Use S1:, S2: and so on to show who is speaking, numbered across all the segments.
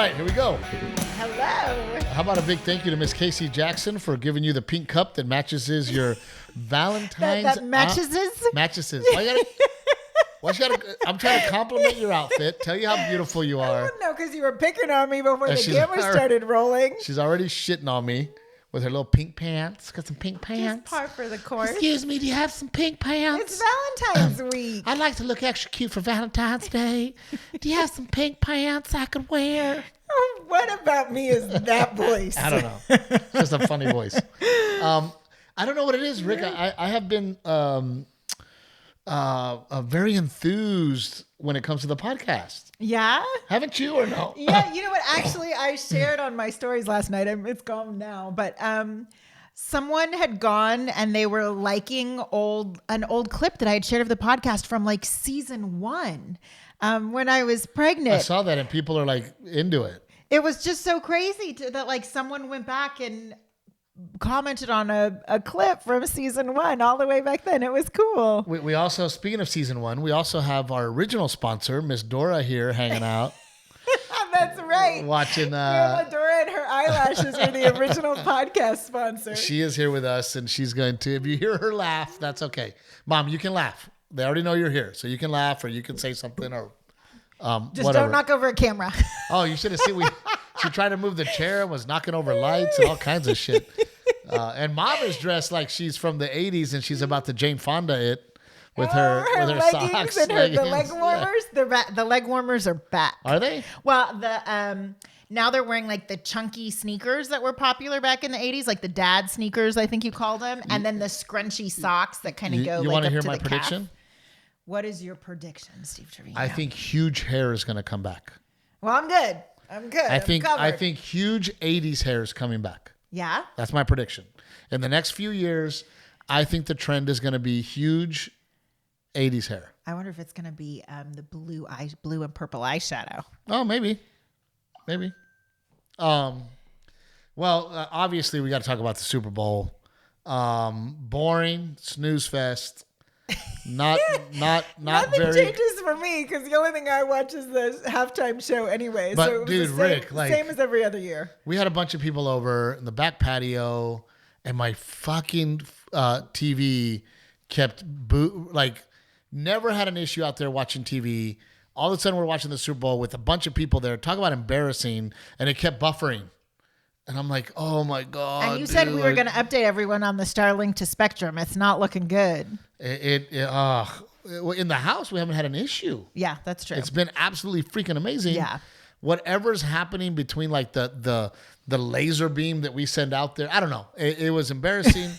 S1: right, here we go.
S2: Hello.
S1: How about a big thank you to Miss Casey Jackson for giving you the pink cup that matches your Valentine's.
S2: That matches his?
S1: Matches. I'm trying to compliment your outfit. Tell you how beautiful you are.
S2: No, because you were picking on me before the camera started rolling.
S1: She's already shitting on me with her little pink pants. Got some pink pants.
S2: Just par for the course.
S1: Excuse me, do you have some pink pants?
S2: It's Valentine's week.
S1: I'd like to look extra cute for Valentine's Day. Do you have some pink pants I could wear?
S2: What about me is that voice?
S1: I don't know. It's just a funny voice. I don't know what it is, Rick. I have been very enthused when it comes to the podcast.
S2: Yeah?
S1: Haven't you or no?
S2: Yeah, you know what? Actually, I shared on my stories last night. It's gone now, but someone had gone and they were liking an old clip that I had shared of the podcast from like season 1 when I was pregnant.
S1: I saw that and people are like into it.
S2: It was just so crazy that like someone went back and commented on a clip from season 1 all the way back then. It was cool.
S1: We also, speaking of season 1, we also have our original sponsor, Miss Dora, here hanging out.
S2: That's right.
S1: Watching
S2: Dora and her eyelashes were the original podcast sponsor.
S1: She is here with us and she's going to, if you hear her laugh, that's okay. Mom, you can laugh. They already know you're here. So you can laugh or you can say something or
S2: just
S1: whatever.
S2: Don't knock over a camera.
S1: Oh, you should have seen she tried to move the chair and was knocking over lights and all kinds of shit. And Mom is dressed like she's from the 80s and she's about to Jane Fonda it with her
S2: leggings
S1: socks.
S2: And the leg warmers. Yeah. The leg warmers are back.
S1: Are they?
S2: Well, now they're wearing like the chunky sneakers that were popular back in the 80s, like the dad sneakers, I think you call them. And then the scrunchy socks that kind of go
S1: you
S2: like
S1: want to
S2: up
S1: hear
S2: to
S1: my
S2: the
S1: prediction?
S2: calf. What is your prediction, Steve Trevino?
S1: I think huge hair is going to come back.
S2: Well, I'm good. I
S1: think huge 80s hair is coming back.
S2: Yeah?
S1: That's my prediction. In the next few years, I think the trend is going to be huge 80s hair.
S2: I wonder if it's going to be the blue and purple eyeshadow.
S1: Oh, maybe. Well, obviously we got to talk about the Super Bowl. Boring, snooze fest. Not
S2: Nothing
S1: very.
S2: changes for me because the only thing I watch is the halftime show anyway.
S1: But
S2: so it was
S1: dude, Rick,
S2: same as every other year.
S1: We had a bunch of people over in the back patio, and my fucking TV kept never had an issue out there watching TV. All of a sudden, we're watching the Super Bowl with a bunch of people there. Talk about embarrassing, and it kept buffering. And I'm like, oh my God.
S2: And you said we were going to update everyone on the Starlink to Spectrum. It's not looking good.
S1: In the house, we haven't had an issue.
S2: Yeah, that's true.
S1: It's been absolutely freaking amazing.
S2: Yeah.
S1: Whatever's happening between like the laser beam that we send out there, I don't know. It was embarrassing.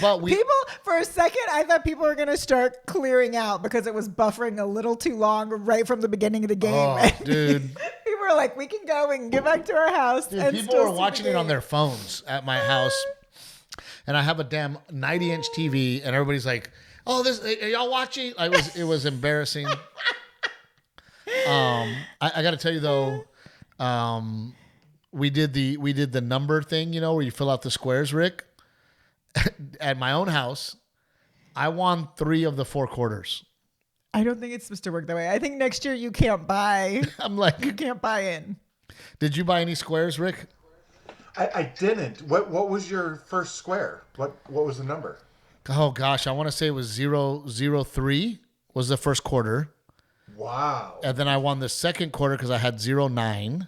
S1: But people,
S2: for a second, I thought people were going to start clearing out because it was buffering a little too long right from the beginning of the game.
S1: Oh, dude.
S2: People were like, we can get back to our house.
S1: Dude,
S2: and
S1: people were watching it on their phones at my house. And I have a damn 90-inch TV, and everybody's like, "Oh, are y'all watching?" It was embarrassing. I got to tell you though, we did the number thing, where you fill out the squares, Rick. At my own house, I won 3 of the 4 quarters.
S2: I don't think it's supposed to work that way. I think next year you can't buy.
S1: I'm like,
S2: you can't buy in.
S1: Did you buy any squares, Rick?
S3: I didn't. What was your first square? What was the number?
S1: Oh gosh, I want to say it was 003 was the first quarter.
S3: Wow.
S1: And then I won the second quarter because I had 09.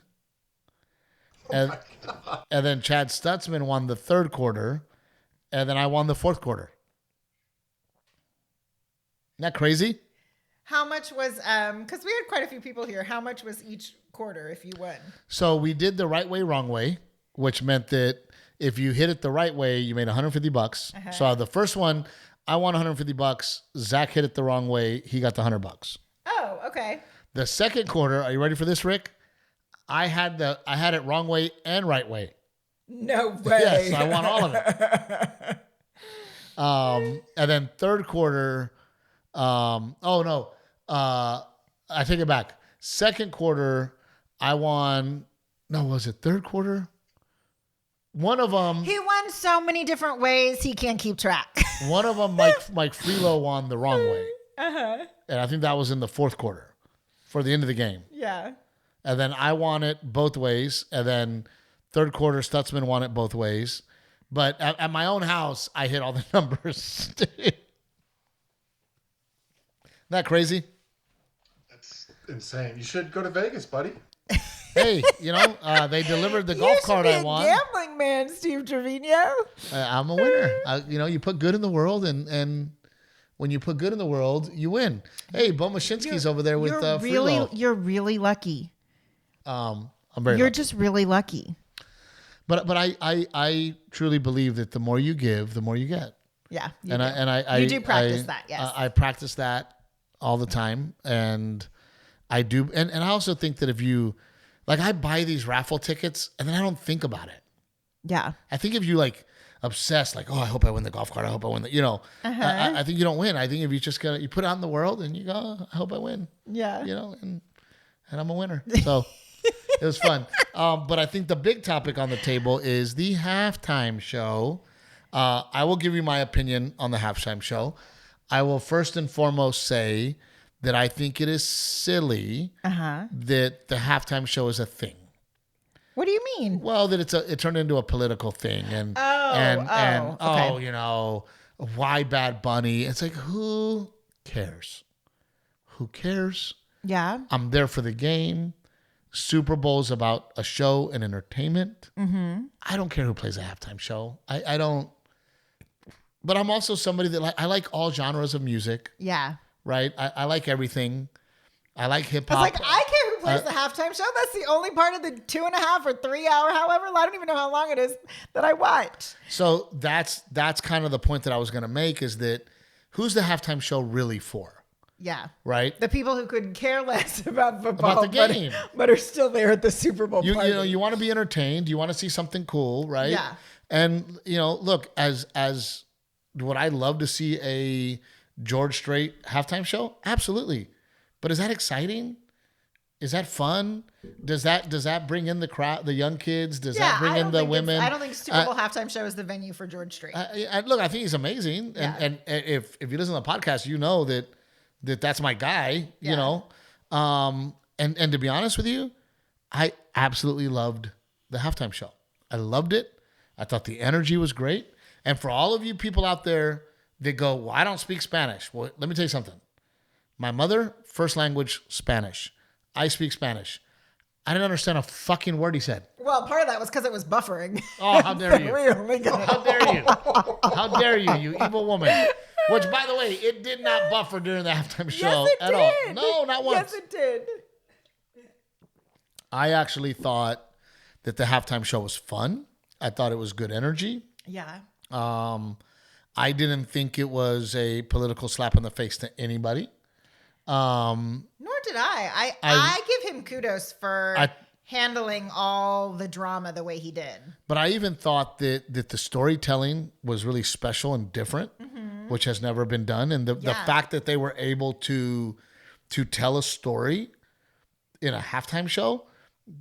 S1: And then Chad Stutzman won the third quarter. And then I won the fourth quarter. Isn't that crazy?
S2: How much was, because we had quite a few people here, how much was each quarter if you won?
S1: So we did the right way, wrong way, which meant that if you hit it the right way, you made $150. Uh-huh. So the first one, I won $150. Zach hit it the wrong way. He got the $100.
S2: Oh, okay. The
S1: second quarter, are you ready for this, Rick? I had it wrong way and right way.
S2: No way.
S1: Yes, I won all of it. And then third quarter, I take it back. Second quarter, I won. No, was it third quarter? One of them.
S2: He won so many different ways, he can't keep track.
S1: One of them, Mike Freelo won the wrong way.
S2: Uh-huh.
S1: And I think that was in the fourth quarter for the end of the game.
S2: Yeah.
S1: And then I won it both ways. And then third quarter, Stutzman won it both ways. But at my own house, I hit all the numbers. Isn't that crazy?
S3: That's insane. You should go to Vegas, buddy.
S1: Hey, they delivered the golf cart I won.
S2: Gambling man, Steve Trevino.
S1: I'm a winner. You put good in the world, and when you put good in the world, you win. Hey, Bo Mashinsky's over there with Free-Lo.
S2: You're really lucky.
S1: I'm very
S2: You're
S1: lucky.
S2: just really lucky.
S1: But I truly believe that the more you give, the more you get.
S2: Yeah.
S1: You
S2: do practice that, yes.
S1: I practice that all the time, and I do. And I also think that if you, like, I buy these raffle tickets and then I don't think about it.
S2: Yeah.
S1: I think if you obsess, I hope I win the golf cart. I hope I win I think you don't win. I think if you just you put it out in the world and you go, oh, I hope I win.
S2: Yeah.
S1: And I'm a winner. So it was fun. But I think the big topic on the table is the halftime show. I will give you my opinion on the halftime show. I will first and foremost say that I think it is silly that the halftime show is a thing.
S2: What do you mean?
S1: Well, that it turned into a political thing, and why Bad Bunny? It's like, who cares? Who cares?
S2: Yeah.
S1: I'm there for the game. Super Bowl's about a show and entertainment. Mm-hmm. I don't care who plays a halftime show. I don't. But I'm also somebody that I like all genres of music.
S2: Yeah.
S1: Right? I like everything. I like hip hop.
S2: It's like, I care who plays the halftime show. That's the only part of the 2.5 or 3 hour, however, I don't even know how long it is, that I watch.
S1: So that's kind of the point that I was going to make, is that who's the halftime show really for?
S2: Yeah.
S1: Right?
S2: The people who could care less about football,
S1: About the game.
S2: but are still there at the Super Bowl party.
S1: You want to be entertained. You want to see something cool, right?
S2: Yeah.
S1: And, look, as would I love to see a George Strait halftime show? Absolutely. But is that exciting? Is that fun? Does that bring in the crowd, the young kids? Does that bring in the women?
S2: I don't think Super Bowl halftime show is the venue for George Strait.
S1: Look, I think he's amazing.
S2: Yeah.
S1: And if you listen to the podcast, you know that's my guy,
S2: Yeah.
S1: And to be honest with you, I absolutely loved the halftime show. I loved it. I thought the energy was great. And for all of you people out there that go, well, I don't speak Spanish. Well, let me tell you something. My mother, first language, Spanish. I speak Spanish. I didn't understand a fucking word he said.
S2: Well, part of that was because it was buffering.
S1: Oh, how dare you.
S2: We only got
S1: How dare you. How dare you, you evil woman. Which, by the way, it did not buffer during the halftime show
S2: Yes, it
S1: at
S2: did.
S1: all. No, not once.
S2: Yes, it did.
S1: I actually thought that the halftime show was fun. I thought it was good energy.
S2: Yeah.
S1: I didn't think it was a political slap in the face to anybody.
S2: Nor did I. I give him kudos for handling all the drama the way he did.
S1: But I even thought that the storytelling was really special and different, which has never been done. And the fact that they were able to tell a story in a halftime show,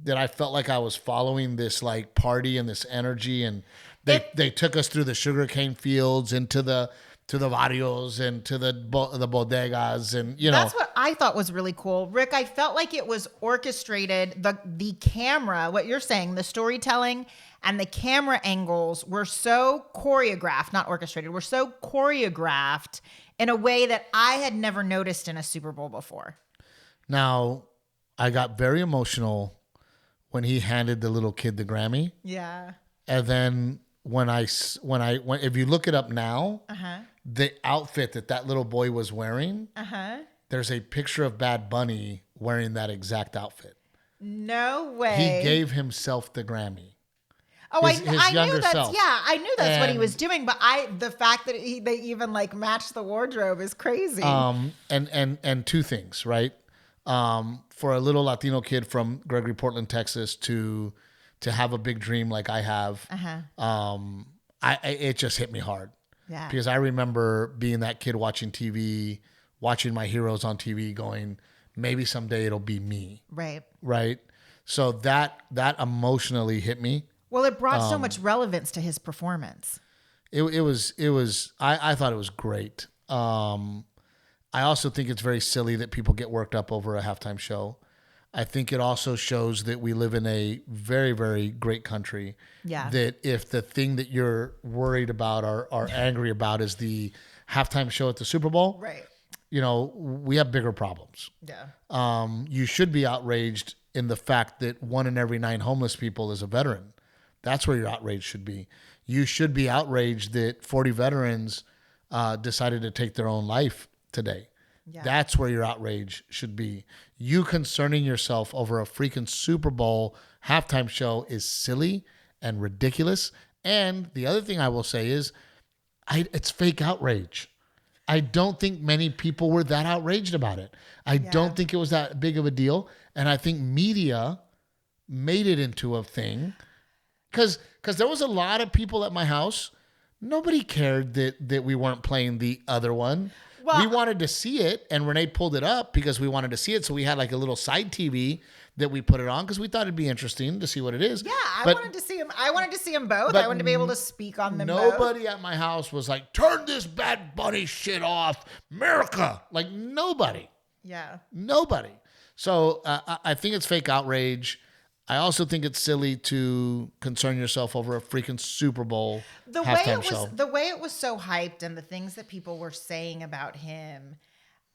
S1: that I felt like I was following this party and this energy, and they took us through the sugarcane fields and to the barrios and to the bodegas, and
S2: That's what I thought was really cool. Rick, I felt like it was orchestrated. The camera, what you're saying, the storytelling and the camera angles were so choreographed, not orchestrated, were so choreographed in a way that I had never noticed in a Super Bowl before.
S1: Now, I got very emotional when he handed the little kid the Grammy.
S2: Yeah.
S1: And then when if you look it up now, the outfit that little boy was wearing, there's a picture of Bad Bunny wearing that exact outfit.
S2: No way.
S1: He gave himself the Grammy.
S2: Oh,
S1: his
S2: I knew
S1: younger
S2: that's
S1: self.
S2: I knew that's what he was doing, but the fact that they even matched the wardrobe is crazy.
S1: And two things, right? For a little Latino kid from Gregory, Portland, Texas, to have a big dream like I have, it just hit me hard.
S2: Yeah.
S1: Because I remember being that kid watching TV, watching my heroes on TV, going, maybe someday it'll be me.
S2: Right.
S1: Right. So that emotionally hit me.
S2: Well, it brought so much relevance to his performance.
S1: It was. I thought it was great. I also think it's very silly that people get worked up over a halftime show. I think it also shows that we live in a very, very great country.
S2: Yeah.
S1: That if the thing that you're worried about or angry about is the halftime show at the Super Bowl,
S2: Right.
S1: we have bigger problems.
S2: Yeah.
S1: You should be outraged in the fact that 1 in every 9 homeless people is a veteran. That's where your outrage should be. You should be outraged that 40 veterans decided to take their own life today.
S2: Yeah.
S1: That's where your outrage should be. You concerning yourself over a freaking Super Bowl halftime show is silly and ridiculous. And the other thing I will say is it's fake outrage. I don't think many people were that outraged about it. I don't think it was that big of a deal. And I think media made it into a thing. Because there was a lot of people at my house. Nobody cared that we weren't playing the other one.
S2: Well,
S1: we wanted to see it, and Renae pulled it up because we wanted to see it. So we had like a little side TV that we put it on because we thought it'd be interesting to see what it is.
S2: Yeah, I wanted to see them. I wanted to see them both. I wanted to be able to speak on them both.
S1: Nobody at my house was like, turn this Bad Bunny shit off, America. Like nobody.
S2: Yeah.
S1: Nobody. So I think it's fake outrage. I also think it's silly to concern yourself over a freaking Super Bowl halftime show.
S2: The way it was so hyped and the things that people were saying about him,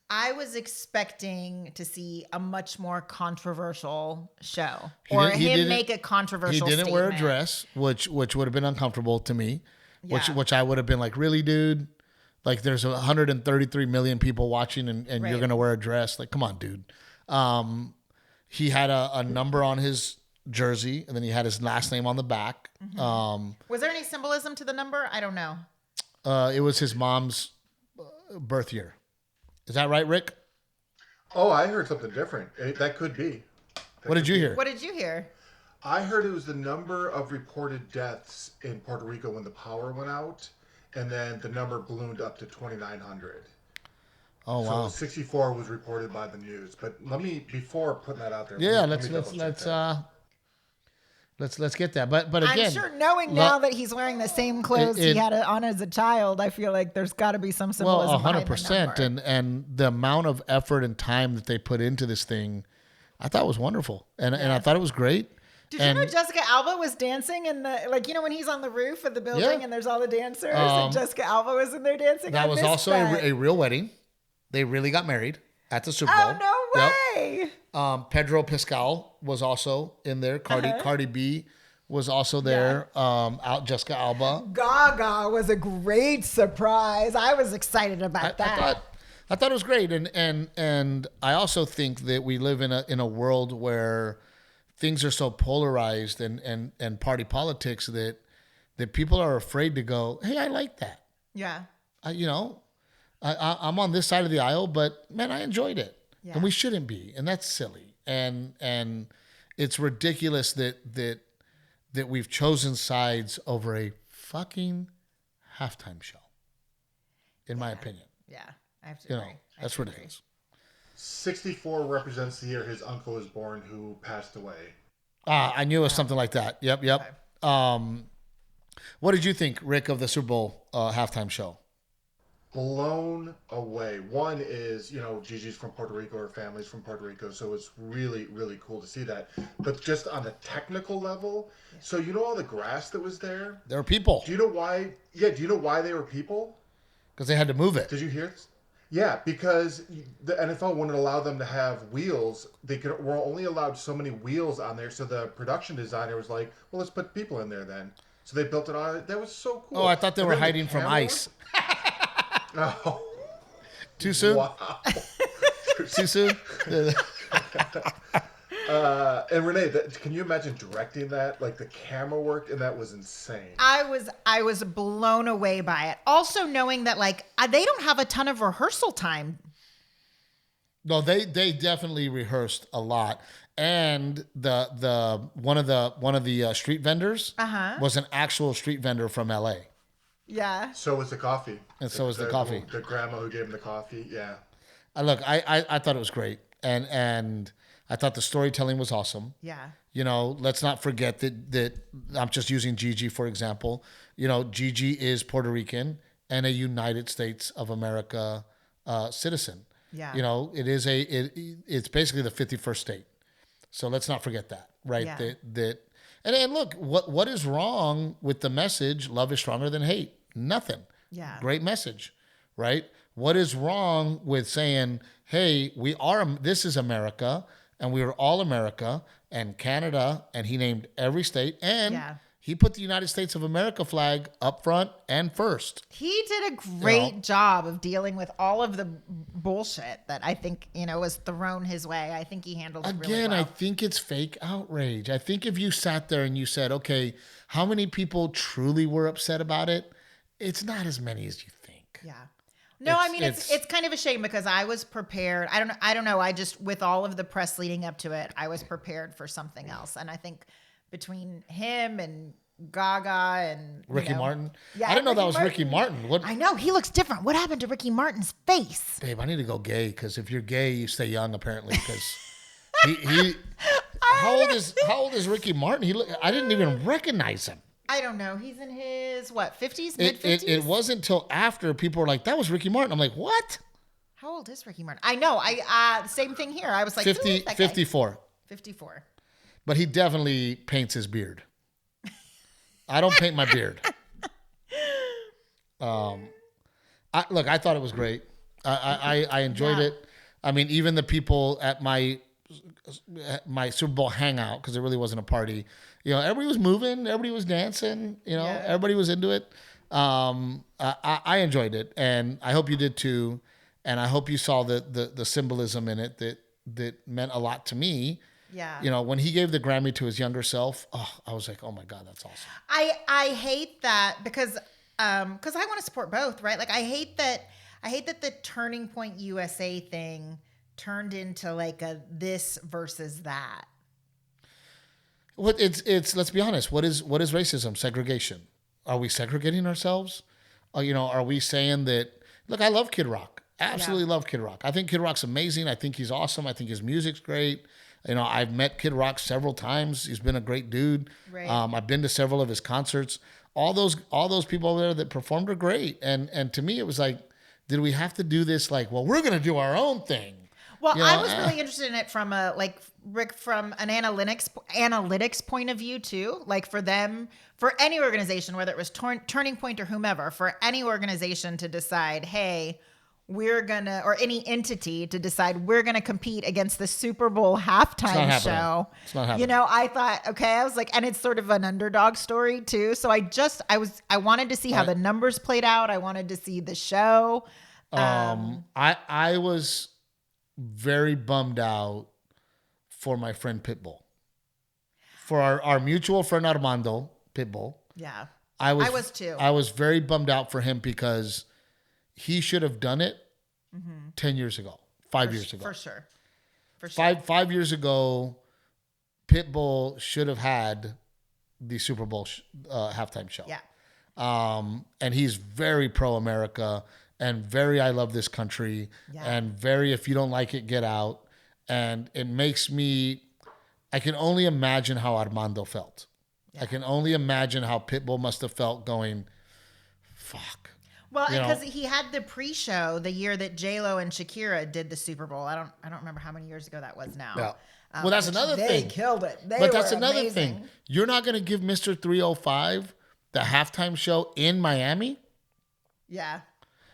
S2: I was expecting to see a much more controversial show make a controversial statement.
S1: He didn't wear a dress, which would have been uncomfortable to me,
S2: Yeah.
S1: which I would have been like, really, dude? Like there's 133 million people watching and
S2: Right.
S1: you're going to wear a dress? Like, come on, dude. He had a number on his jersey, and then he had his last name on the back.
S2: Mm-hmm. Was there any symbolism to the number? I don't know.
S1: It was his mom's birth year. Is that right, Rick?
S3: Oh, I heard something different. That could be.
S1: What did you hear?
S2: What did you hear?
S3: I heard it was the number of reported deaths in Puerto Rico when the power went out, and then the number ballooned up to 2,900.
S1: Oh, wow.
S3: So 64 was reported by the news. But before putting that out there.
S1: Yeah,
S3: let me double check that.
S1: let's get that. But again,
S2: I'm sure knowing now that he's wearing the same clothes he had on as a child, I feel like there's got to be some symbolism behind the
S1: 100%.
S2: number.
S1: And the amount of effort and time that they put into this thing, I thought was wonderful. And I thought it was great.
S2: Did you know Jessica Alba was dancing in the, when he's on the roof of the building and there's all the dancers and Jessica Alba was in there dancing?
S1: That was also a real wedding. They really got married at the Super Bowl.
S2: Oh, no way.
S1: Yep. Pedro Pascal was also in there. Cardi B was also there. Jessica Alba.
S2: Gaga was a great surprise. I was excited about that.
S1: I thought it was great. And I also think that we live in a world where things are so polarized and party politics that people are afraid to go, hey, I like that.
S2: Yeah.
S1: I'm on this side of the aisle, but man, I enjoyed it.
S2: Yeah.
S1: And we shouldn't be. And that's silly. And it's ridiculous that we've chosen sides over a fucking halftime show, in my opinion.
S2: Yeah. I have to agree.
S1: That's ridiculous.
S3: 64 represents the year his uncle was born who passed away.
S1: I knew it was something like that. Yep.
S2: Okay.
S1: What did you think, Rick, of the Super Bowl halftime show?
S3: Blown away. One is, Gigi's from Puerto Rico, her family's from Puerto Rico, so it's really, really cool to see that. But just on a technical level, so all the grass that was there?
S1: There were people.
S3: Do you know why? Yeah, do you know why they were people?
S1: Because they had to move it.
S3: Did you hear this? Yeah, because the NFL wouldn't allow them to have wheels. They were only allowed so many wheels on there, so the production designer was like, well, let's put people in there then. So they built it on. That was so cool.
S1: Oh, I thought they were hiding from ice.
S3: Oh.
S1: Too soon?
S3: Wow.
S1: Too soon?
S3: And Renae, can you imagine directing that? Like the camera work, and that was insane.
S2: I was blown away by it. Also knowing that they don't have a ton of rehearsal time.
S1: No, they definitely rehearsed a lot. And the one of the street vendors was an actual street vendor from LA.
S2: Yeah.
S3: So was the coffee.
S1: And so was the coffee.
S3: The grandma who gave him the coffee. Yeah.
S1: Look, I thought it was great. And I thought the storytelling was awesome.
S2: Yeah.
S1: Let's not forget that I'm just using Gigi, for example. Gigi is Puerto Rican and a United States of America citizen.
S2: Yeah.
S1: It's basically the 51st state. So let's not forget that, right?
S2: Yeah.
S1: And look, what is wrong with the message? Love is stronger than hate. Nothing.
S2: Yeah.
S1: Great message, right? What is wrong with saying, hey, this is America, and we are all America, and Canada, and he named every state, and he put the United States of America flag up front and first.
S2: He did a great job of dealing with all of the bullshit that I think, was thrown his way. I think he handled it really well.
S1: I think it's fake outrage. I think if you sat there and you said, okay, how many people truly were upset about it? It's not as many as you think.
S2: Yeah. No, it's kind of a shame because I was prepared. I don't know. I just, with all of the press leading up to it, I was prepared for something else. And I think between him and Gaga and
S1: Ricky Martin.
S2: Yeah,
S1: I didn't know that was
S2: Martin.
S1: Ricky Martin. What?
S2: I know, he looks different. What happened to Ricky Martin's face?
S1: Babe, I need to go gay because if you're gay, you stay young apparently. Because he how old is Ricky Martin? I didn't even recognize him.
S2: I don't know. He's in his, 50s, mid-50s?
S1: It wasn't until after people were like, that was Ricky Martin. I'm like, what?
S2: How old is Ricky Martin? I know. Same thing here. I was like,
S1: 54.
S2: 54.
S1: But he definitely paints his beard. I don't paint my beard. I thought it was great. I enjoyed it. I mean, even the people at my Super Bowl hangout, because it really wasn't a party, everybody was moving, everybody was dancing, everybody was into it. I enjoyed it, and I hope you did too. And I hope you saw the symbolism in it that meant a lot to me.
S2: Yeah.
S1: When he gave the Grammy to his younger self, I was like, oh my God, that's awesome.
S2: I hate that because I want to support both, right? Like I hate that the Turning Point USA thing turned into like a this versus that.
S1: Well, it's let's be honest. What is racism? Segregation. Are we segregating ourselves? Are we saying that? Look, I love Kid Rock. Absolutely love Kid Rock. I think Kid Rock's amazing. I think he's awesome. I think his music's great. I've met Kid Rock several times. He's been a great dude.
S2: Right.
S1: I've been to several of his concerts. All those people over there that performed are great. And to me, it was like, did we have to do this? Like, well, we're going to do our own thing.
S2: Well, I was really interested in it from Rick, from an analytics point of view too. Like for them, for any organization, whether it was Turning Point or whomever, for any organization to decide, hey, or any entity to decide we're gonna compete against the Super Bowl halftime show.
S1: It's not happening.
S2: I thought, okay, I was like, and it's sort of an underdog story too. So I wanted to see how the numbers played out. I wanted to see the show.
S1: I was very bummed out for my friend Pitbull. For our mutual friend Armando Pitbull.
S2: Yeah.
S1: I was too. I was very bummed out for him because he should have done it 10 years ago, 5 years ago.
S2: For sure.
S1: 5 years ago, Pitbull should have had the Super Bowl halftime show.
S2: Yeah.
S1: And he's very pro-America and very I love this country and very if you don't like it, get out. And it makes me, I can only imagine how Armando felt. Yeah. I can only imagine how Pitbull must have felt going, fuck.
S2: Well, because he had the pre-show the year that J-Lo and Shakira did the Super Bowl. I don't remember how many years ago that was now.
S1: Yeah. Well, that's another thing.
S2: They killed it.
S1: That's another thing. You're not going to give Mr. 305 the halftime show in Miami?
S2: Yeah.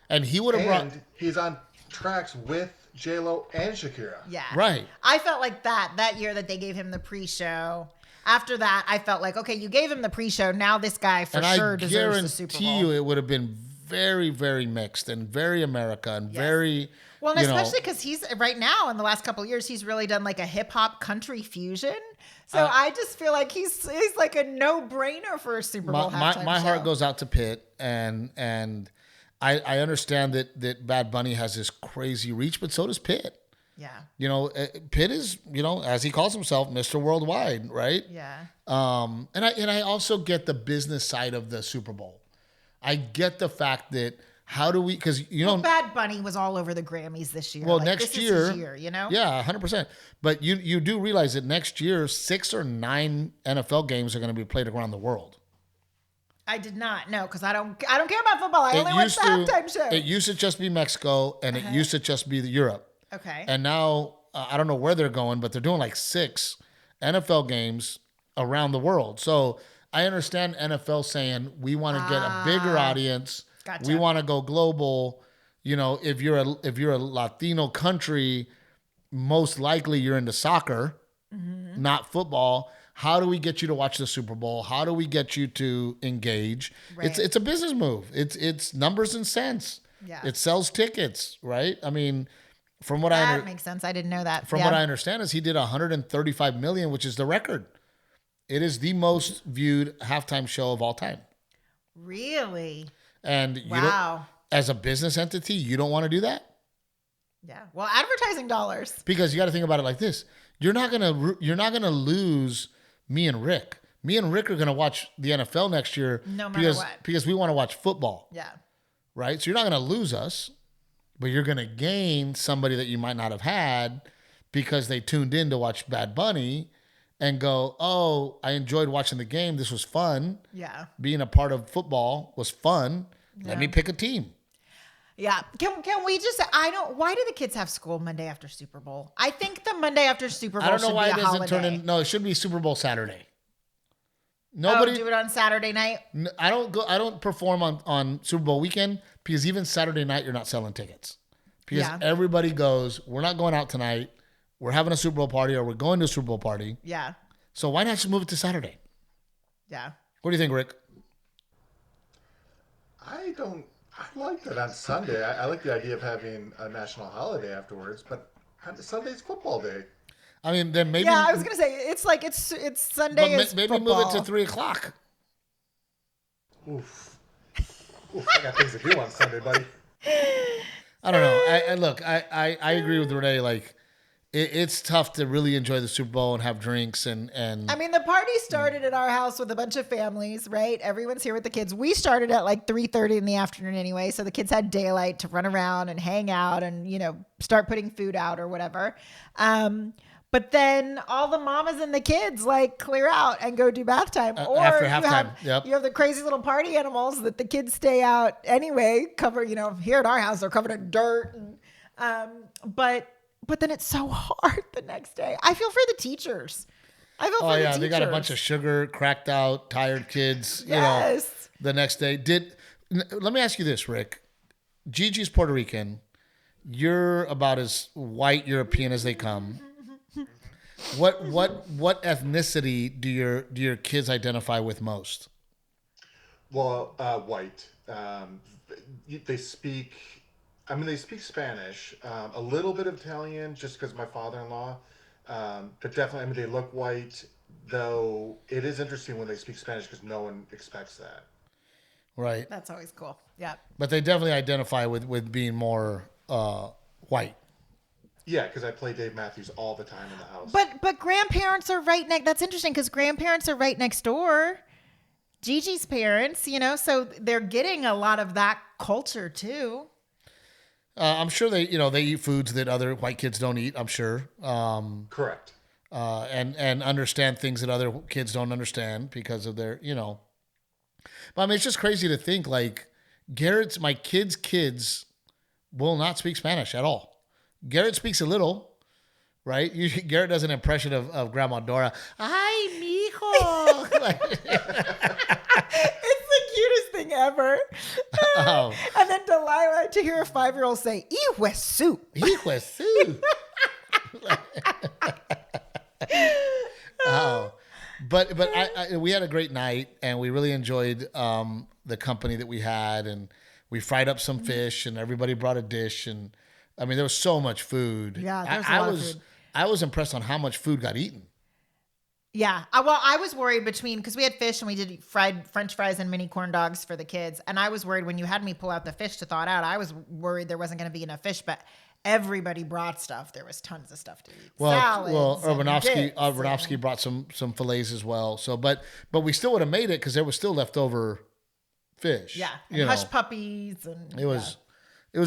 S1: And he would have brought...
S3: he's on tracks with J-Lo and Shakira.
S2: Yeah.
S1: Right.
S2: I felt like that year that they gave him the pre-show. After that, I felt like, okay, you gave him the pre-show. Now this guy sure deserves the Super Bowl.
S1: I guarantee you it would have been very, very mixed and very America and very...
S2: Well, and especially because he's right now in the last couple of years, he's really done like a hip hop country fusion. So I just feel like he's like a no-brainer for a Super Bowl halftime
S1: my
S2: show.
S1: heart goes out to Pitt, and I understand that Bad Bunny has this crazy reach, but so does Pitt.
S2: Yeah.
S1: Pitt is, as he calls himself, Mr. Worldwide, right?
S2: Yeah.
S1: And I also get the business side of the Super Bowl. I get the fact that how do we, because
S2: Bad Bunny was all over the Grammys this year.
S1: Well,
S2: like,
S1: next
S2: this
S1: year,
S2: is his year,
S1: Yeah, 100%. But you do realize that next year, 6 or 9 NFL games are going to be played around the world.
S2: I did not know because I don't care about football. I only watch the halftime show.
S1: It used to just be Mexico, and it used to just be Europe.
S2: Okay.
S1: And now I don't know where they're going, but they're doing like 6. NFL games around the world. So I understand NFL saying we want to get a bigger audience.
S2: Gotcha.
S1: We want to go global. You know, if you're a Latino country, most likely you're into soccer, not football. How do we get you to watch the Super Bowl? How do we get you to engage?
S2: Right.
S1: It's a business move. It's numbers and cents.
S2: Yeah.
S1: It sells tickets, right? I mean, from what
S2: That makes sense. I didn't know that.
S1: what I understand is he did 135 million, which is the record. It is the most viewed halftime show of all time.
S2: Really?
S1: And you
S2: Wow.
S1: as a business entity, you don't want to do that?
S2: Yeah. Well, advertising dollars.
S1: Because you got to think about it like this. You're not going to lose me and Rick. Me and Rick are going to watch the NFL next year
S2: No matter what.
S1: because we want to watch football,
S2: Yeah.
S1: right? So you're not going to lose us, but you're going to gain somebody that you might not have had because they tuned in to watch Bad Bunny and go, "Oh, I enjoyed watching the game. This was fun.
S2: Yeah.
S1: Being a part of football was fun. Let me pick a team."
S2: Yeah. Can we just, why do the kids have school Monday after Super Bowl? I think the Monday after Super Bowl
S1: I don't know
S2: should
S1: why
S2: be
S1: it
S2: a
S1: doesn't
S2: holiday.
S1: turn in. No, it should be Super Bowl Saturday.
S2: Oh,
S1: Nobody.
S2: do it on Saturday night?
S1: I don't perform on Super Bowl weekend because even Saturday night you're not selling tickets because
S2: Yeah.
S1: everybody goes, "We're not going out tonight. We're having a Super Bowl party or we're going to a Super Bowl party."
S2: Yeah.
S1: So why not just move it to Saturday?
S2: Yeah.
S1: What do you think, Rick?
S3: I like it on Sunday. I like the idea of having a national holiday afterwards, but Sunday's football day.
S1: I mean, then maybe.
S2: Yeah, I was gonna say it's like it's Sunday.
S1: But
S2: is
S1: maybe
S2: football.
S1: move it to 3:00.
S3: Oof. I got things to do on Sunday, buddy.
S1: I don't know. I agree with Renae. Like, it's tough to really enjoy the Super Bowl and have drinks and.
S2: I mean, the party started at our house with a bunch of families, right? Everyone's here with the kids. We started at like 3:30 in the afternoon anyway, so the kids had daylight to run around and hang out and start putting food out or whatever. But then all the mamas and the kids like clear out and go do bath time. Or
S1: after halftime. Yep.
S2: You have the crazy little party animals that the kids stay out anyway, cover, here at our house, they're covered in dirt. And, but then it's so hard the next day. I feel for the teachers. I feel for the teachers.
S1: They got a bunch of sugar, cracked out, tired kids,
S2: Yes.
S1: the next day. Let me ask you this, Rick. Gigi's Puerto Rican. You're about as white European as they come. What ethnicity do your kids identify with most?
S3: Well, white. They speak Spanish, a little bit of Italian, just because my father-in-law. But definitely, they look white. Though it is interesting when they speak Spanish because no one expects that.
S1: Right.
S2: That's always cool. Yeah.
S1: But they definitely identify with being more white.
S3: Yeah, because I play Dave Matthews all the time in the house.
S2: But grandparents are right next. That's interesting because grandparents are right next door. Gigi's parents, so they're getting a lot of that culture too.
S1: I'm sure they eat foods that other white kids don't eat. I'm sure.
S3: Correct.
S1: And understand things that other kids don't understand because of their. But I mean, it's just crazy to think like my kids will not speak Spanish at all. Garrett speaks a little, right? Garrett does an impression of Grandma Dora. Ay, mijo.
S2: It's the cutest thing ever.
S1: Oh.
S2: And then Delilah, to hear a 5-year-old say, "Hijo de su."
S1: Hijo de su. Oh. But we had a great night and we really enjoyed the company that we had, and we fried up some fish and everybody brought a dish, and I mean there was so much food.
S2: Yeah, there's a lot of food.
S1: I was impressed on how much food got eaten.
S2: Yeah. Well, I was worried because we had fish and we did fried French fries and mini corn dogs for the kids. And I was worried when you had me pull out the fish to thaw it out, I was worried there wasn't going to be enough fish, but everybody brought stuff. There was tons of stuff to eat.
S1: Well,
S2: Salads
S1: Urbanovsky brought some fillets as well. So, but we still would have made it because there was still leftover fish.
S2: Yeah. And hush puppies. And
S1: it was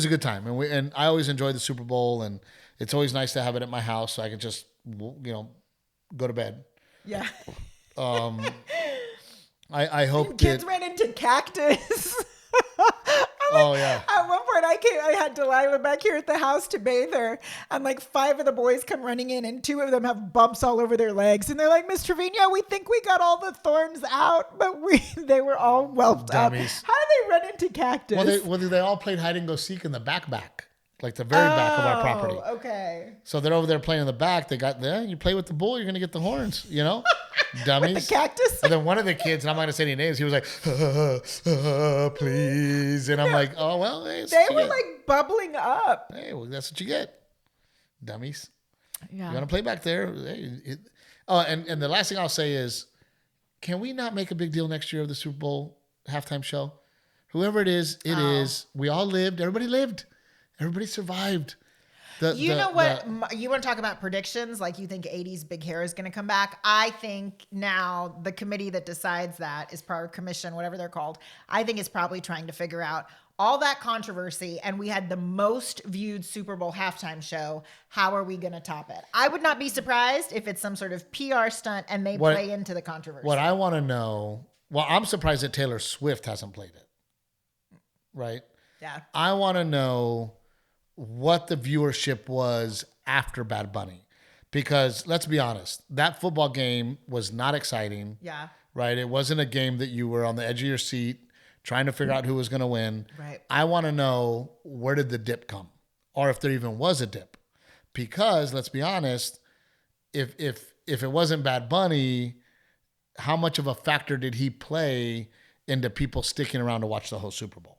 S1: a good time. And I always enjoy the Super Bowl, and it's always nice to have it at my house so I can just, go to bed.
S2: Yeah.
S1: I hope
S2: kids ran into cactus.
S1: Yeah.
S2: At one point, I had Delilah back here at the house to bathe her, and like 5 of the boys come running in, and 2 of them have bumps all over their legs, and they're like, "Miss Trevino, we think we got all the thorns out, but they were all whelped up." How do they run into cactus?
S1: Well, they all played hide and go seek in the back, like the very back of our property.
S2: Okay.
S1: So they're over there playing in the back. They got there. You play with the bull, you're gonna get the horns. Dummies.
S2: With the cactus.
S1: And then one of the kids, and I'm not gonna say any names, he was like, please. And I'm like, oh well. Hey,
S2: they were like bubbling up.
S1: Hey, well, that's what you get, dummies.
S2: Yeah.
S1: You want to play back there? And the last thing I'll say is, can we not make a big deal next year of the Super Bowl halftime show? Whoever it is, it is. We all lived. Everybody lived. Everybody survived.
S2: You want to talk about predictions? Like, you think 80s big hair is going to come back? I think now the committee that decides that is probably commission, whatever they're called. I think it's probably trying to figure out all that controversy, and we had the most viewed Super Bowl halftime show. How are we going to top it? I would not be surprised if it's some sort of PR stunt and they play into the controversy.
S1: What I want to know, I'm surprised that Taylor Swift hasn't played it. Right?
S2: Yeah.
S1: I want to know what the viewership was after Bad Bunny. Because let's be honest, that football game was not exciting.
S2: Yeah.
S1: Right? It wasn't a game that you were on the edge of your seat trying to figure out who was going to win.
S2: Right.
S1: I want to know, where did the dip come? Or if there even was a dip. Because let's be honest, if it wasn't Bad Bunny, how much of a factor did he play into people sticking around to watch the whole Super Bowl?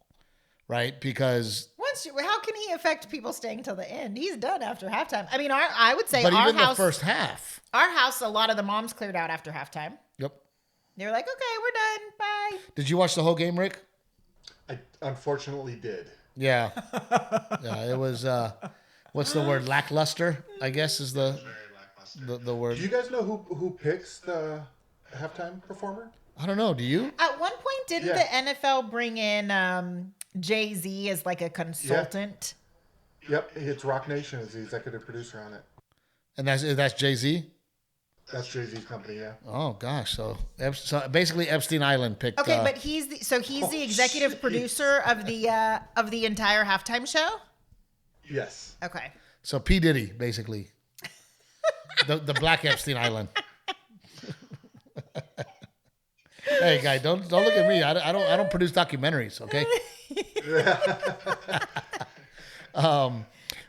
S1: Right? Because
S2: how can he affect people staying till the end? He's done after halftime. I mean, I would say,
S1: but even the first half,
S2: our house, a lot of the moms cleared out after halftime.
S1: Yep.
S2: They were like, "Okay, we're done. Bye."
S1: Did you watch the whole game, Rick?
S3: I unfortunately did.
S1: Yeah. Yeah. It was. What's the word? Lackluster, I guess, is the word.
S3: Do you guys know who picks the halftime performer?
S1: I don't know. Do you?
S2: At one point, didn't the NFL bring in Jay-Z as like a consultant?
S3: Yeah. Yep, it's Rock Nation as the executive producer on it.
S1: And that's Jay-Z?
S3: That's Jay-Z's company, yeah.
S1: Oh gosh, so basically Epstein Island picked.
S2: Okay, but he's the executive producer of the entire halftime show.
S3: Yes.
S2: Okay.
S1: So P. Diddy, basically, the Black Epstein Island. Hey, guy, don't look at me. I don't produce documentaries, okay?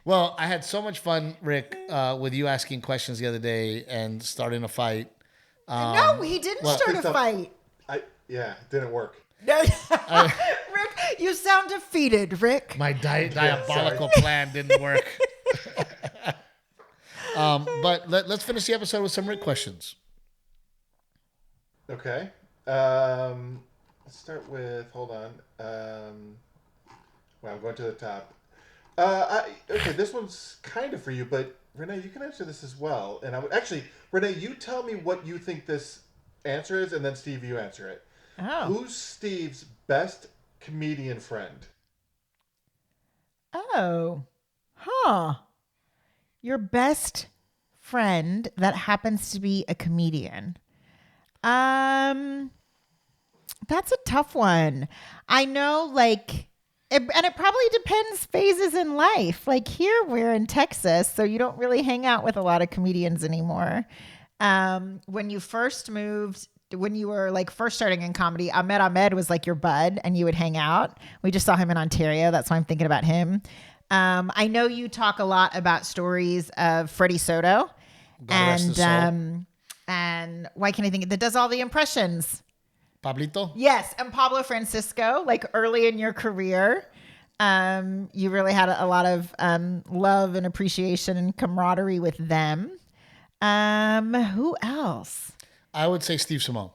S1: Well, I had so much fun, Rick, with you asking questions the other day and starting a fight.
S2: No, he didn't start a fight.
S3: It didn't work.
S2: Rick, you sound defeated, Rick.
S1: My diabolical plan didn't work. But let's finish the episode with some Rick questions.
S3: Okay. Let's start with, hold on. I'm going to the top. Okay, this one's kind of for you, but Renae, you can answer this as well. And I would actually, Renae, you tell me what you think this answer is, and then Steve, you answer it.
S2: Oh.
S3: Who's Steve's best comedian friend?
S2: Oh. Huh. Your best friend that happens to be a comedian. That's a tough one. I know, and it probably depends phases in life. Like here, we're in Texas, so you don't really hang out with a lot of comedians anymore. When you first moved, when you were first starting in comedy, Ahmed was like your bud, and you would hang out. We just saw him in Ontario. That's why I'm thinking about him. I know you talk a lot about stories of Freddie Soto, and why can't I think that does all the impressions?
S1: Pablito?
S2: Yes, and Pablo Francisco, early in your career, you really had a lot of love and appreciation and camaraderie with them. Who else?
S1: I would say Steve Simone.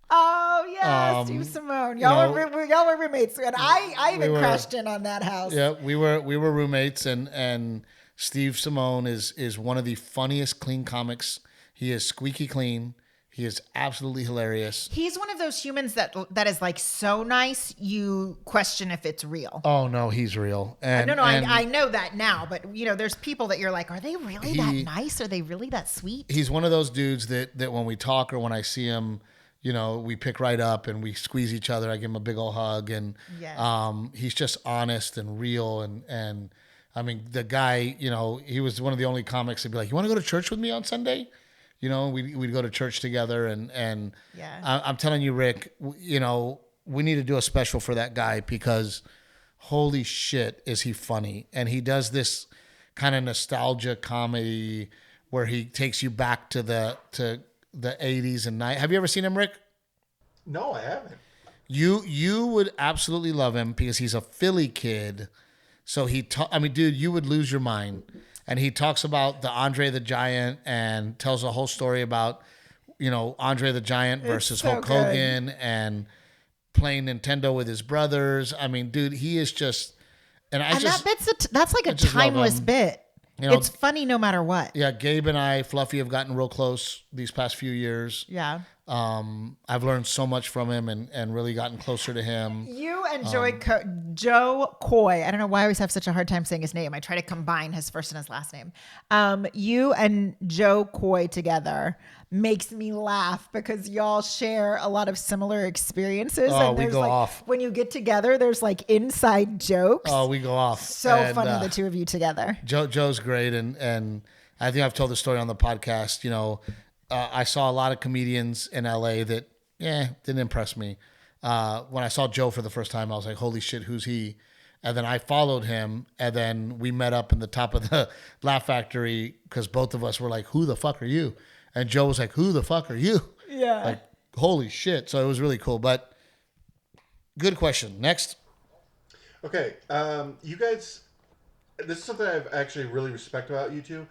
S2: Oh yeah, Steve Simone. Y'all were roommates, and I even crashed in on that house.
S1: Yeah, we were roommates, and Steve Simone is one of the funniest clean comics. He is squeaky clean. He is absolutely hilarious.
S2: He's one of those humans that is so nice you question if it's real.
S1: Oh no, he's real. And
S2: I know that now, but there's people that you're like, are they really that nice? Are they really that sweet?
S1: He's one of those dudes that when we talk or when I see him, we pick right up and we squeeze each other. I give him a big old hug, and he's just honest and real. And I mean, the guy, he was one of the only comics that'd be like, "You want to go to church with me on Sunday?" We'd go to church together, and I'm telling you, Rick, we need to do a special for that guy because holy shit, is he funny. And he does this kind of nostalgia comedy where he takes you back to the 80s and 90s. Have you ever seen him, Rick?
S3: No, I haven't.
S1: You would absolutely love him because he's a Philly kid. So dude, you would lose your mind. And he talks about the Andre the Giant and tells a whole story about, Andre the Giant versus Hulk Hogan and playing Nintendo with his brothers. I mean, dude, he is just,
S2: that's like a timeless bit. It's funny no matter what.
S1: Yeah, Gabe and I, Fluffy, have gotten real close these past few years.
S2: Yeah.
S1: I've learned so much from him and really gotten closer to him.
S2: You and Joe Coy. I don't know why I always have such a hard time saying his name. I try to combine his first and his last name. You and Joe Coy together makes me laugh because y'all share a lot of similar experiences.
S1: Oh, we go off.
S2: When you get together, there's like inside jokes.
S1: Oh, we go off.
S2: So funny, the two of you together.
S1: Joe's great. And I think I've told the story on the podcast. I saw a lot of comedians in LA that, didn't impress me. When I saw Joe for the first time, I was like, holy shit, who's he? And then I followed him, and then we met up in the top of the Laugh Factory because both of us were like, who the fuck are you? And Joe was like, who the fuck are you?
S2: Yeah.
S1: Like, holy shit. So it was really cool. But good question. Next.
S3: Okay. You guys, this is something I've actually really respect about you two.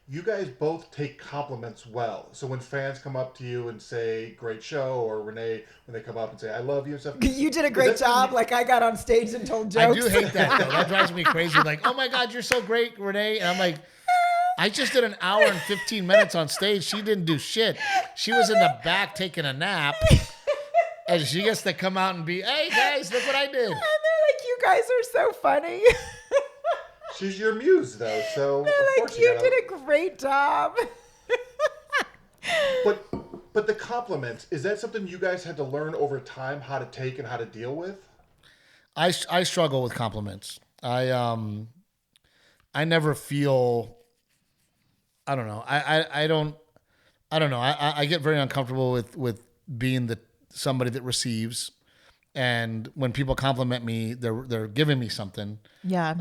S3: You guys both take compliments well. So when fans come up to you and say, great show, or Renae, when they come up and say, I love you and stuff.
S2: You did a great job. Like I got on stage and told jokes.
S1: I do hate that, though. That drives me crazy. Like, oh my God, you're so great, Renae. And I'm like, I just did an hour and 15 minutes on stage. She didn't do shit. She was in the back taking a nap. And she gets to come out and be, hey, guys, look what I did.
S2: And they're like, you guys are so funny.
S3: She's your muse, though, so
S2: they're like, you did a great job.
S3: But the compliments, is that something you guys had to learn over time how to take and how to deal with?
S1: I struggle with compliments. I never feel, I don't know. I don't know. I get very uncomfortable with being somebody that receives, and when people compliment me, they're giving me something.
S2: Yeah.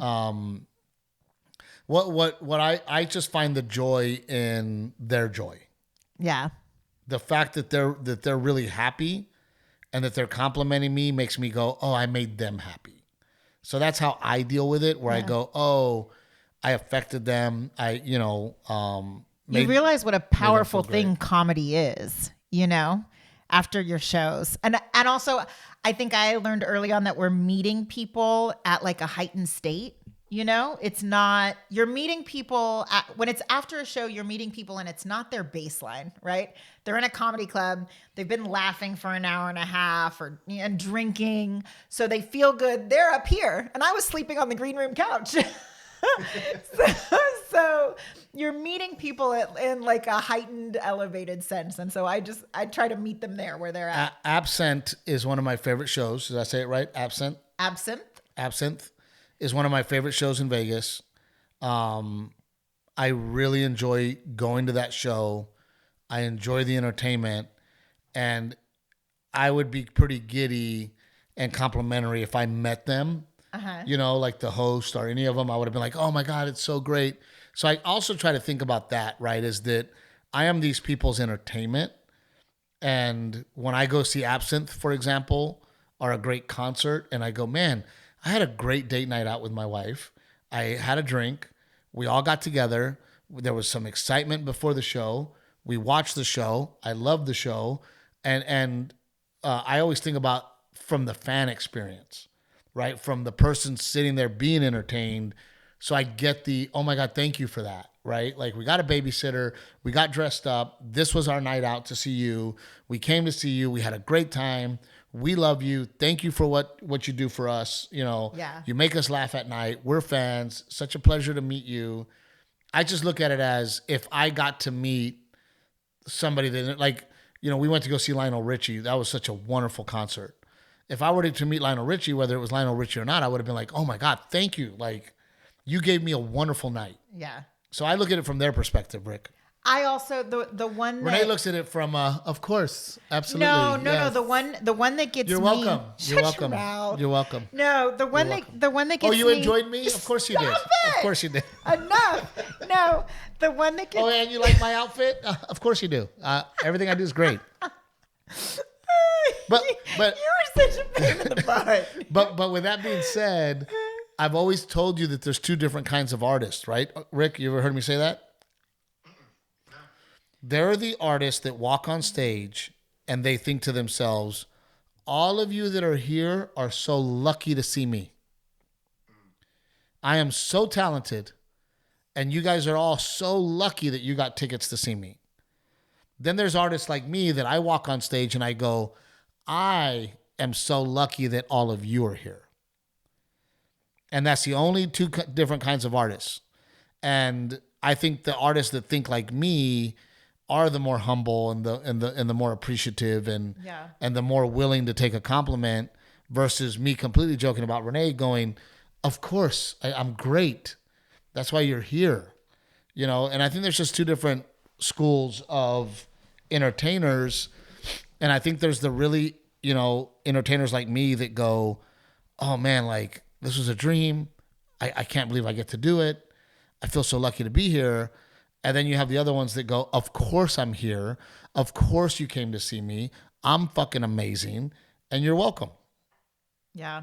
S1: What I just find the joy in their joy.
S2: Yeah.
S1: The fact that they're really happy and that they're complimenting me makes me go, oh, I made them happy. So that's how I deal with it, where I go, oh, I affected them. You
S2: realize what a powerful thing comedy is, after your shows. And also I think I learned early on that we're meeting people at like a heightened state. It's not, you're meeting people when it's after a show, you're meeting people and it's not their baseline, right? They're in a comedy club. They've been laughing for an hour and a half and drinking. So they feel good. They're up here. And I was sleeping on the green room couch. So you're meeting people in like a heightened, elevated sense. And so I try to meet them there where they're at.
S1: Absent is one of my favorite shows. Did I say it right? Absent is one of my favorite shows in Vegas. I really enjoy going to that show. I enjoy the entertainment, and I would be pretty giddy and complimentary if I met them. Like the host or any of them. I would have been like, oh my God, it's so great. So I also try to think about that, right? Is that I am these people's entertainment. And when I go see Absinthe, for example, or a great concert, and I go, man, I had a great date night out with my wife. I had a drink. We all got together. There was some excitement before the show. We watched the show. I loved the show. And I always think about from the fan experience, right? From the person sitting there being entertained. So I get oh my God, thank you for that, right? Like we got a babysitter. We got dressed up. This was our night out to see you. We came to see you. We had a great time. We love you. Thank you for what you do for us. You make us laugh at night. We're fans. Such a pleasure to meet you. I just look at it as if I got to meet somebody that, like, we went to go see Lionel Richie. That was such a wonderful concert. If I were to meet Lionel Richie, whether it was Lionel Richie or not, I would have been like, oh my God, thank you. Like, you gave me a wonderful night.
S2: Yeah.
S1: So I look at it from their perspective, Rick.
S2: I also the one that
S1: Renae looks at it from, of course, absolutely.
S2: No,
S1: yes.
S2: the one that gets
S1: You're
S2: me.
S1: welcome. You're
S2: Shut
S1: welcome.
S2: your mouth.
S1: You're welcome.
S2: No, the one that gets
S1: Oh,
S2: me.
S1: you enjoyed me? Of course you did.
S2: Stop
S1: Of
S2: it!
S1: course you did.
S2: Enough. No, the one that gets.
S1: Oh, and you like my outfit? Of course you do. Everything I do is great. But
S2: you were such a pain in the butt.
S1: but with that being said, I've always told you that there's two different kinds of artists, right? Rick, you ever heard me say that? There are the artists that walk on stage and they think to themselves, all of you that are here are so lucky to see me. I am so talented, and you guys are all so lucky that you got tickets to see me. Then there's artists like me that I walk on stage and I go, I am so lucky that all of you are here. And that's the only two different kinds of artists. And I think the artists that think like me are the more humble and the more appreciative and the more willing to take a compliment versus me completely joking about Renae going, of course, I'm great. That's why you're here. And I think there's just two different schools of entertainers. And I think there's the really, entertainers like me that go, oh man, like this was a dream. I can't believe I get to do it. I feel so lucky to be here. And then you have the other ones that go, of course I'm here. Of course you came to see me. I'm fucking amazing. And you're welcome.
S2: Yeah.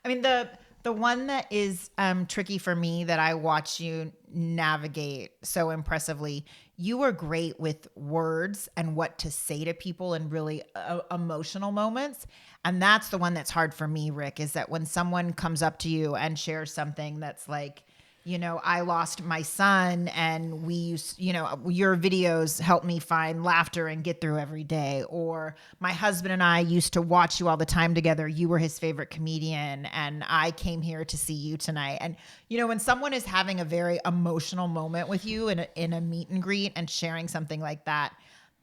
S2: I mean, the one that is tricky for me that I watch you navigate so impressively, you are great with words and what to say to people in really emotional moments. And that's the one that's hard for me, Rick, is that when someone comes up to you and shares something that's like, I lost my son and we used, your videos helped me find laughter and get through every day. Or my husband and I used to watch you all the time together. You were his favorite comedian and I came here to see you tonight. And, when someone is having a very emotional moment with you in a meet and greet and sharing something like that,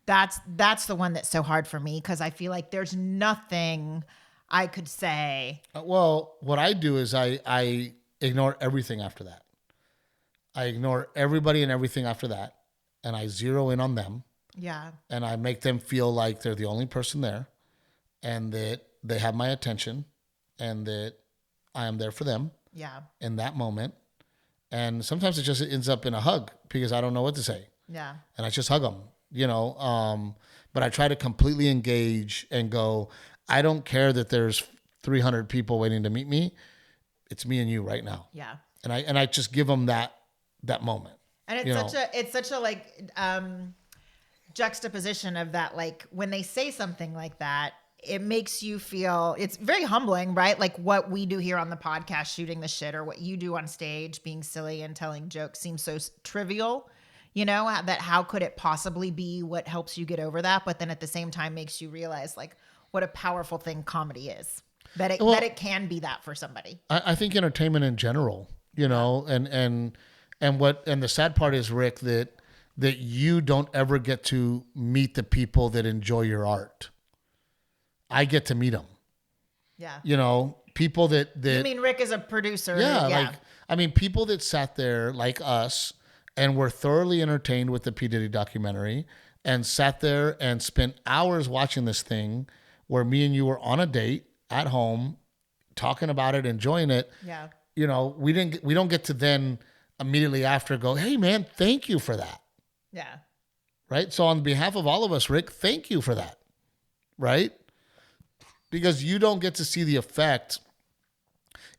S2: that's the one that's so hard for me because I feel like there's nothing I could say.
S1: Well, what I do is I ignore everything after that. I ignore everybody and everything after that, and I zero in on them.
S2: Yeah.
S1: And I make them feel like they're the only person there, and that they have my attention, and that I am there for them.
S2: Yeah.
S1: In that moment. And sometimes it just ends up in a hug because I don't know what to say.
S2: Yeah.
S1: And I just hug them, but I try to completely engage and go, I don't care that there's 300 people waiting to meet me. It's me and you right now.
S2: Yeah.
S1: And I just give them that moment.
S2: And it's such a like juxtaposition of that, like when they say something like that, it makes you feel, it's very humbling, right? Like what we do here on the podcast, shooting the shit, or what you do on stage, being silly and telling jokes seems so trivial, that how could it possibly be what helps you get over that? But then at the same time makes you realize like what a powerful thing comedy is, that it can be that for somebody.
S1: I think entertainment in general, and the sad part is, Rick, that you don't ever get to meet the people that enjoy your art. I get to meet them.
S2: Yeah.
S1: People that
S2: you mean Rick is a producer?
S1: Yeah. People that sat there like us and were thoroughly entertained with the P. Diddy documentary and sat there and spent hours watching this thing where me and you were on a date at home talking about it, enjoying it.
S2: Yeah.
S1: We don't get to then immediately after go, hey man, thank you for that.
S2: Yeah.
S1: Right. So on behalf of all of us, Rick, thank you for that. Right. Because you don't get to see the effect.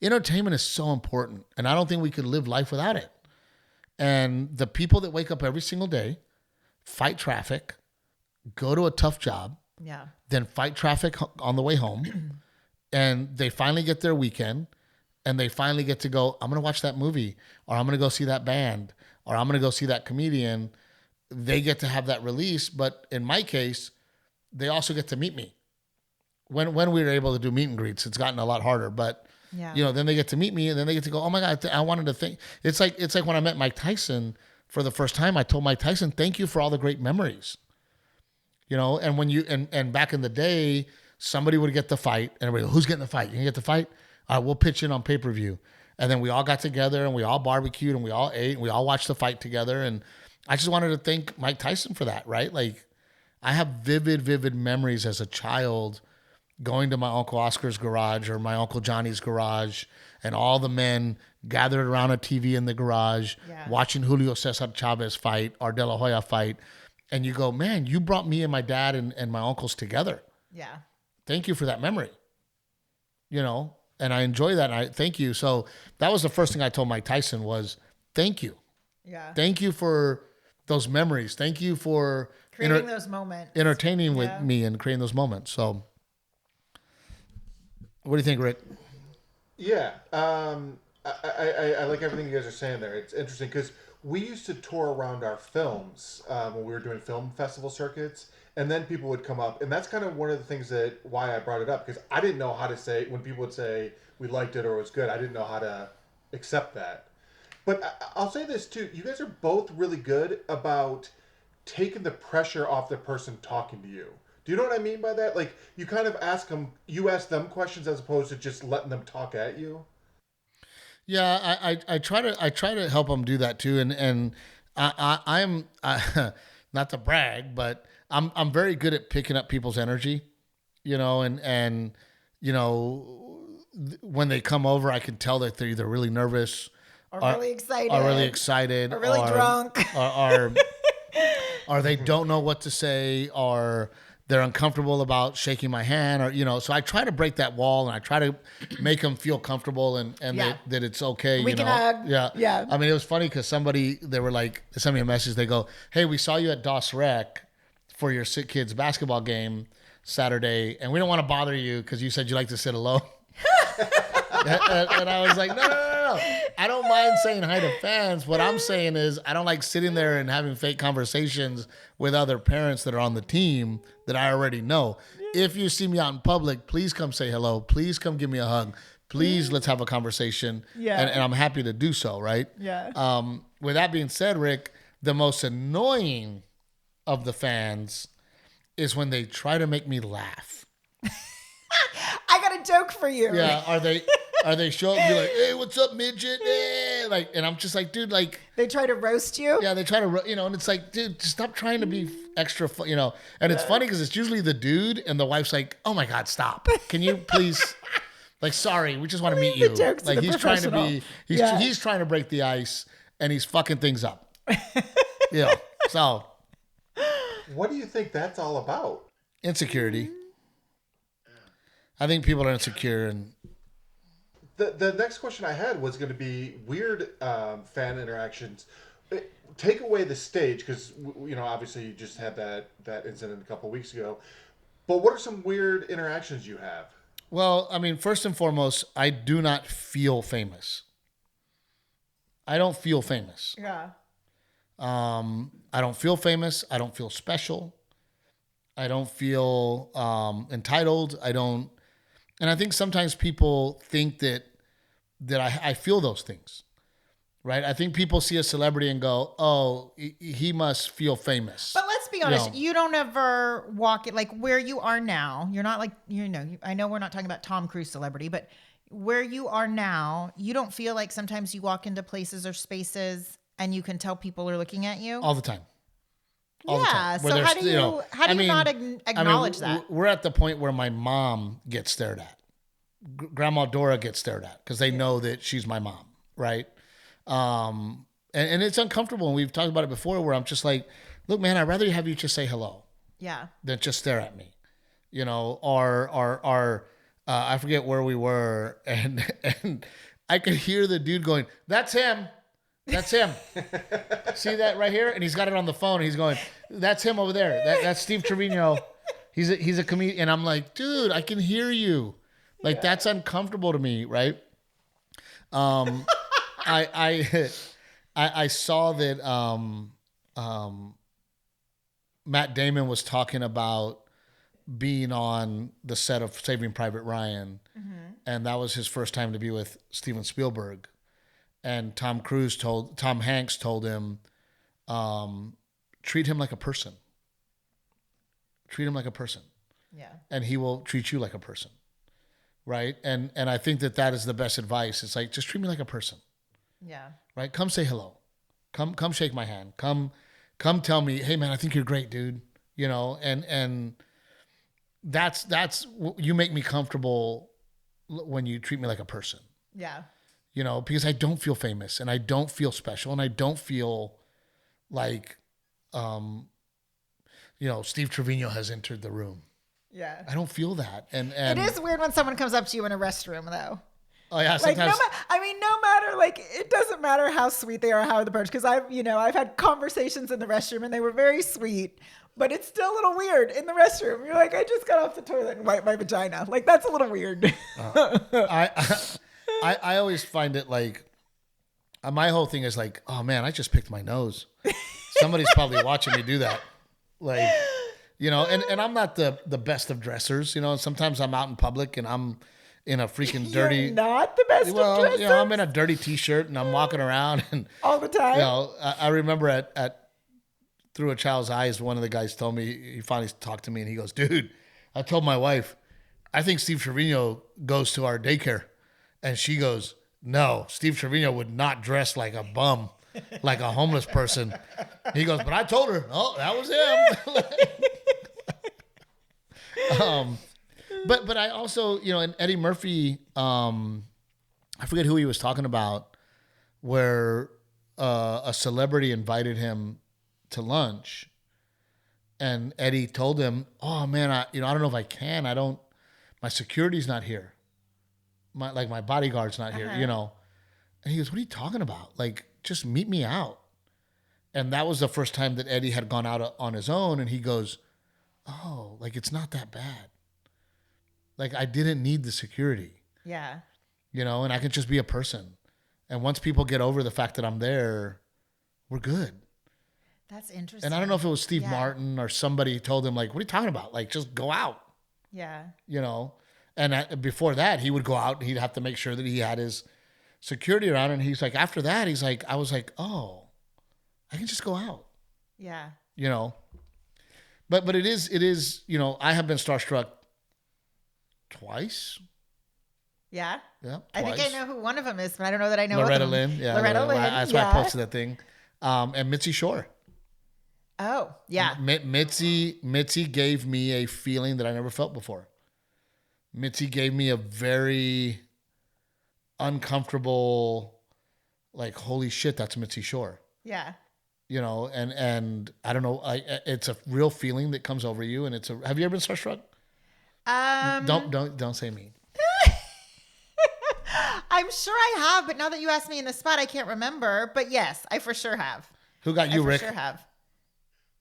S1: Entertainment is so important. And I don't think we could live life without it. And the people that wake up every single day, fight traffic, go to a tough job, then fight traffic on the way home, and they finally get their weekend, and they finally get to go, I'm going to watch that movie, or I'm going to go see that band, or I'm going to go see that comedian. They get to have that release. But in my case, they also get to meet me. When we were able to do meet and greets, it's gotten a lot harder. But, then they get to meet me, and then they get to go, oh my God, I wanted to think. It's like when I met Mike Tyson for the first time, I told Mike Tyson, thank you for all the great memories. And when you and back in the day, somebody would get the fight, and everybody, who's getting the fight? You gonna get the fight? All right, we'll pitch in on pay-per-view. And then we all got together and we all barbecued and we all ate and we all watched the fight together. And I just wanted to thank Mike Tyson for that, right? Like, I have vivid memories as a child going to my Uncle Oscar's garage or my Uncle Johnny's garage, and all the men gathered around a TV in the garage, watching Julio Cesar Chavez fight, or De La Hoya fight. And you go, man, you brought me and my dad and my uncles together.
S2: Yeah.
S1: Thank you for that memory. And I enjoy that. And I thank you. So that was the first thing I told Mike Tyson was, thank you.
S2: Yeah.
S1: Thank you for those memories. Thank you for
S2: creating those moments,
S1: entertaining with me and creating those moments. So what do you think, Rick?
S3: Yeah. I like everything you guys are saying there. It's interesting because we used to tour around our films when we were doing film festival circuits, and then people would come up, and that's kind of one of the things why I brought it up, because I didn't know how to say, when people would say we liked it or it was good, I didn't know how to accept that. But I'll say this too, you guys are both really good about taking the pressure off the person talking to you. Do you know what I mean by that? Like, you kind of ask them questions as opposed to just letting them talk at you.
S1: Yeah, I try to help them do that too, and I'm not to brag, but I'm very good at picking up people's energy, and when they come over, I can tell that they're either really nervous,
S2: or really excited,
S1: or
S2: really drunk,
S1: or they don't know what to say, or they're uncomfortable about shaking my hand, or so I try to break that wall, and I try to make them feel comfortable and that it's okay.
S2: We can hug.
S1: Yeah. I mean, it was funny because they sent me a message. They go, "Hey, we saw you at Dos Rec for your sick kids basketball game Saturday, and we don't want to bother you because you said you like to sit alone." and I was like, no. I don't mind saying hi to fans. What I'm saying is I don't like sitting there and having fake conversations with other parents that are on the team that I already know. If you see me out in public, please come say hello. Please come give me a hug. Please, let's have a conversation.
S2: Yeah.
S1: And I'm happy to do so, right?
S2: Yeah.
S1: With that being said, Rick, the most annoying of the fans is when they try to make me laugh.
S2: I got a joke for you.
S1: Yeah, are they show up and be like, "Hey, what's up, midget?" And I'm just like, dude, like,
S2: they try to roast you.
S1: Yeah, they try to, and it's like, dude, just stop trying to be extra, And it's funny because it's usually the dude, and the wife's like, "Oh my God, stop! Can you please?" Like, sorry, we just want to meet you. Like, he's trying to be, he's trying to break the ice, and he's fucking things up. So.
S3: What do you think that's all about?
S1: Insecurity. I think people are insecure, and
S3: the next question I had was going to be weird fan interactions. Take away the stage, because obviously you just had that incident a couple weeks ago. But what are some weird interactions you have?
S1: Well, I mean, first and foremost, I do not feel famous. I don't feel famous.
S2: Yeah.
S1: I don't feel famous. I don't feel special. I don't feel entitled. And I think sometimes people think that I feel those things, right? I think people see a celebrity and go, "Oh, he must feel famous."
S2: But let's be honest, you don't ever walk it like where you are now. You're not like, I know we're not talking about Tom Cruise celebrity, but where you are now, you don't feel like sometimes you walk into places or spaces and you can tell people are looking at you?
S1: All the time. All the time.
S2: So how do you not acknowledge that?
S1: We're at the point where my mom gets stared at. Grandma Dora gets stared at because they know that she's my mom, right? And it's uncomfortable. And we've talked about it before where I'm just like, look, man, I'd rather have you just say hello.
S2: Yeah.
S1: Than just stare at me. Or I forget where we were, and I could hear the dude going, "That's him. That's him." See that right here? And he's got it on the phone. And he's going, "That's him over there. That's Steve Trevino. He's a comedian." And I'm like, dude, I can hear you. Like, that's uncomfortable to me, right? I saw that Matt Damon was talking about being on the set of Saving Private Ryan, and that was his first time to be with Steven Spielberg. And Tom Hanks told him, treat him like a person. treat him like a person.
S2: Yeah.
S1: And he will treat you like a person. Right. And I think that is the best advice. It's like, just treat me like a person.
S2: Yeah.
S1: Right. Come say hello. Come shake my hand. Come tell me, hey man, I think you're great, dude. You know, and that's you make me comfortable when you treat me like a person.
S2: Yeah.
S1: You know, because I don't feel famous and I don't feel special and I don't feel like, Steve Trevino has entered the room.
S2: Yeah.
S1: I don't feel that. And
S2: it is weird when someone comes up to you in a restroom, though.
S1: Oh yeah,
S2: Like
S1: sometimes.
S2: no matter, like, it doesn't matter how sweet they are, how the person. Because I've had conversations in the restroom and they were very sweet, but it's still a little weird in the restroom. You're like, I just got off the toilet and wiped my vagina. Like, that's a little weird.
S1: I always find it like, my whole thing is like, oh man, I just picked my nose. Somebody's probably watching me do that. Like, and I'm not the best of dressers, and sometimes I'm out in public and I'm in a freaking dirty.
S2: You're not the best of dressers?
S1: I'm in a dirty t-shirt and I'm walking around and
S2: all the time.
S1: I remember at Through a Child's Eyes, one of the guys told me, he finally talked to me and he goes, dude, I told my wife, I think Steve Trevino goes to our daycare. And she goes, no, Steve Trevino would not dress like a bum, like a homeless person. He goes, but I told her, oh, that was him. But I also, and Eddie Murphy, I forget who he was talking about, where a celebrity invited him to lunch, and Eddie told him, "Oh man, I don't know if I can. My security's not here. My bodyguard's not here. And he goes, "What are you talking about? Like, just meet me out." And that was the first time that Eddie had gone out on his own, and he goes, "Oh, like it's not that bad. Like I didn't need the security.
S2: Yeah.
S1: And I can just be a person. And once people get over the fact that I'm there, we're good."
S2: That's interesting.
S1: And I don't know if it was Steve Martin or somebody told him, like, what are you talking about? Like, just go out.
S2: Yeah.
S1: And before that, he would go out and he'd have to make sure that he had his security around. And he's like, after that, he's like, I was like, oh, I can just go out.
S2: Yeah.
S1: But it is, I have been starstruck twice.
S2: Yeah.
S1: Yeah.
S2: I think I know who one of them is, but I don't know that I know
S1: Loretta Lynn. Yeah.
S2: Loretta Lynn.
S1: That's why I posted that thing. And Mitzi Shore.
S2: Oh, yeah.
S1: Mitzi gave me a feeling that I never felt before. Mitzi gave me a very uncomfortable, like, holy shit, that's Mitzi Shore.
S2: Yeah.
S1: And I don't know, it's a real feeling that comes over you, and have you ever been starstruck? Don't say me.
S2: I'm sure I have, but now that you asked me in the spot, I can't remember. But yes, I for sure have.
S1: Who got you, Rick?
S2: I for sure have.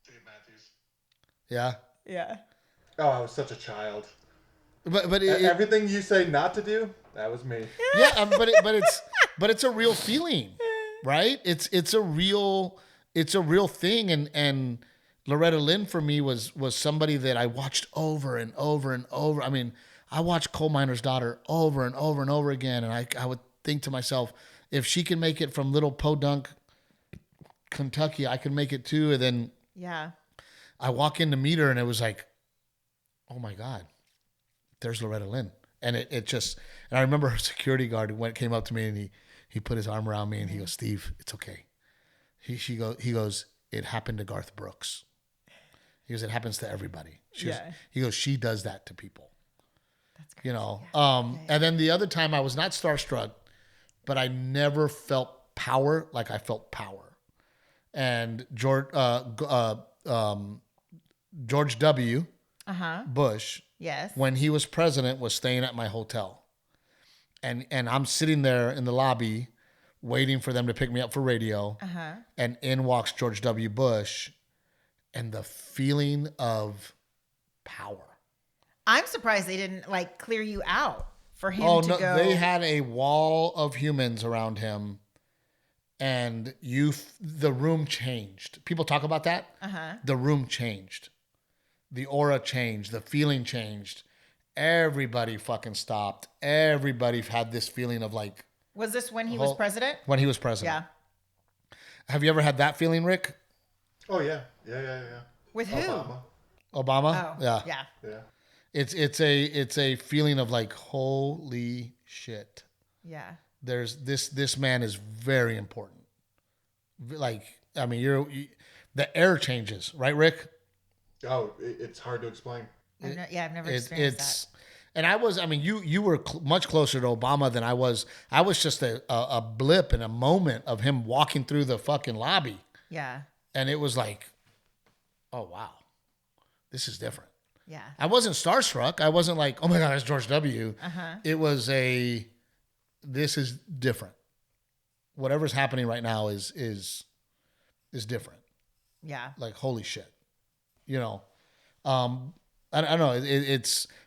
S3: Dave Matthews.
S1: Yeah.
S2: Yeah.
S3: Oh, I was such a child.
S1: But
S3: everything you say not to do, that was me.
S1: Yeah, but it's a real feeling, right? It's a real thing, and Loretta Lynn for me was somebody that I watched over and over and over. I mean, I watched Coal Miner's Daughter over and over and over again, and I would think to myself, if she can make it from Little Podunk, Kentucky, I can make it too. And then I walk in to meet her, and it was like, oh my God, there's Loretta Lynn. And it just, and I remember her security guard came up to me, and he put his arm around me, and he goes, Steve, it's okay. He goes, it happened to Garth Brooks. He goes, it happens to everybody. He goes, she does that to people. That's crazy. And then the other time I was not starstruck, but I never felt power like I felt power. And George W. Bush,
S2: yes,
S1: when he was president, was staying at my hotel. And I'm sitting there in the lobby waiting for them to pick me up for radio. And in walks George W. Bush, and the feeling of power.
S2: I'm surprised they didn't clear you out for him to go.
S1: They had a wall of humans around him, and the room changed. People talk about that. The room changed. The aura changed. The feeling changed. Everybody fucking stopped. Everybody had this feeling of like.
S2: Was this when he was president?
S1: When he was president.
S2: Yeah.
S1: Have you ever had that feeling, Rick?
S3: Oh, yeah. Yeah.
S2: With who?
S3: Obama.
S1: Obama?
S2: Oh,
S1: Yeah.
S3: Yeah.
S1: It's a feeling of like, holy shit.
S2: Yeah.
S1: There's this man is very important. Like, I mean, the air changes, right, Rick?
S3: Oh, it's hard to explain.
S2: I've never experienced that.
S1: And I mean, you were much closer to Obama than I was. I was just a blip in a moment of him walking through the fucking lobby.
S2: Yeah.
S1: And it was like, oh, wow, this is different.
S2: Yeah.
S1: I wasn't starstruck. I wasn't like, oh my God, that's George W. It was this is different. Whatever's happening right now is different.
S2: Yeah.
S1: Like, holy shit. You know, I don't know.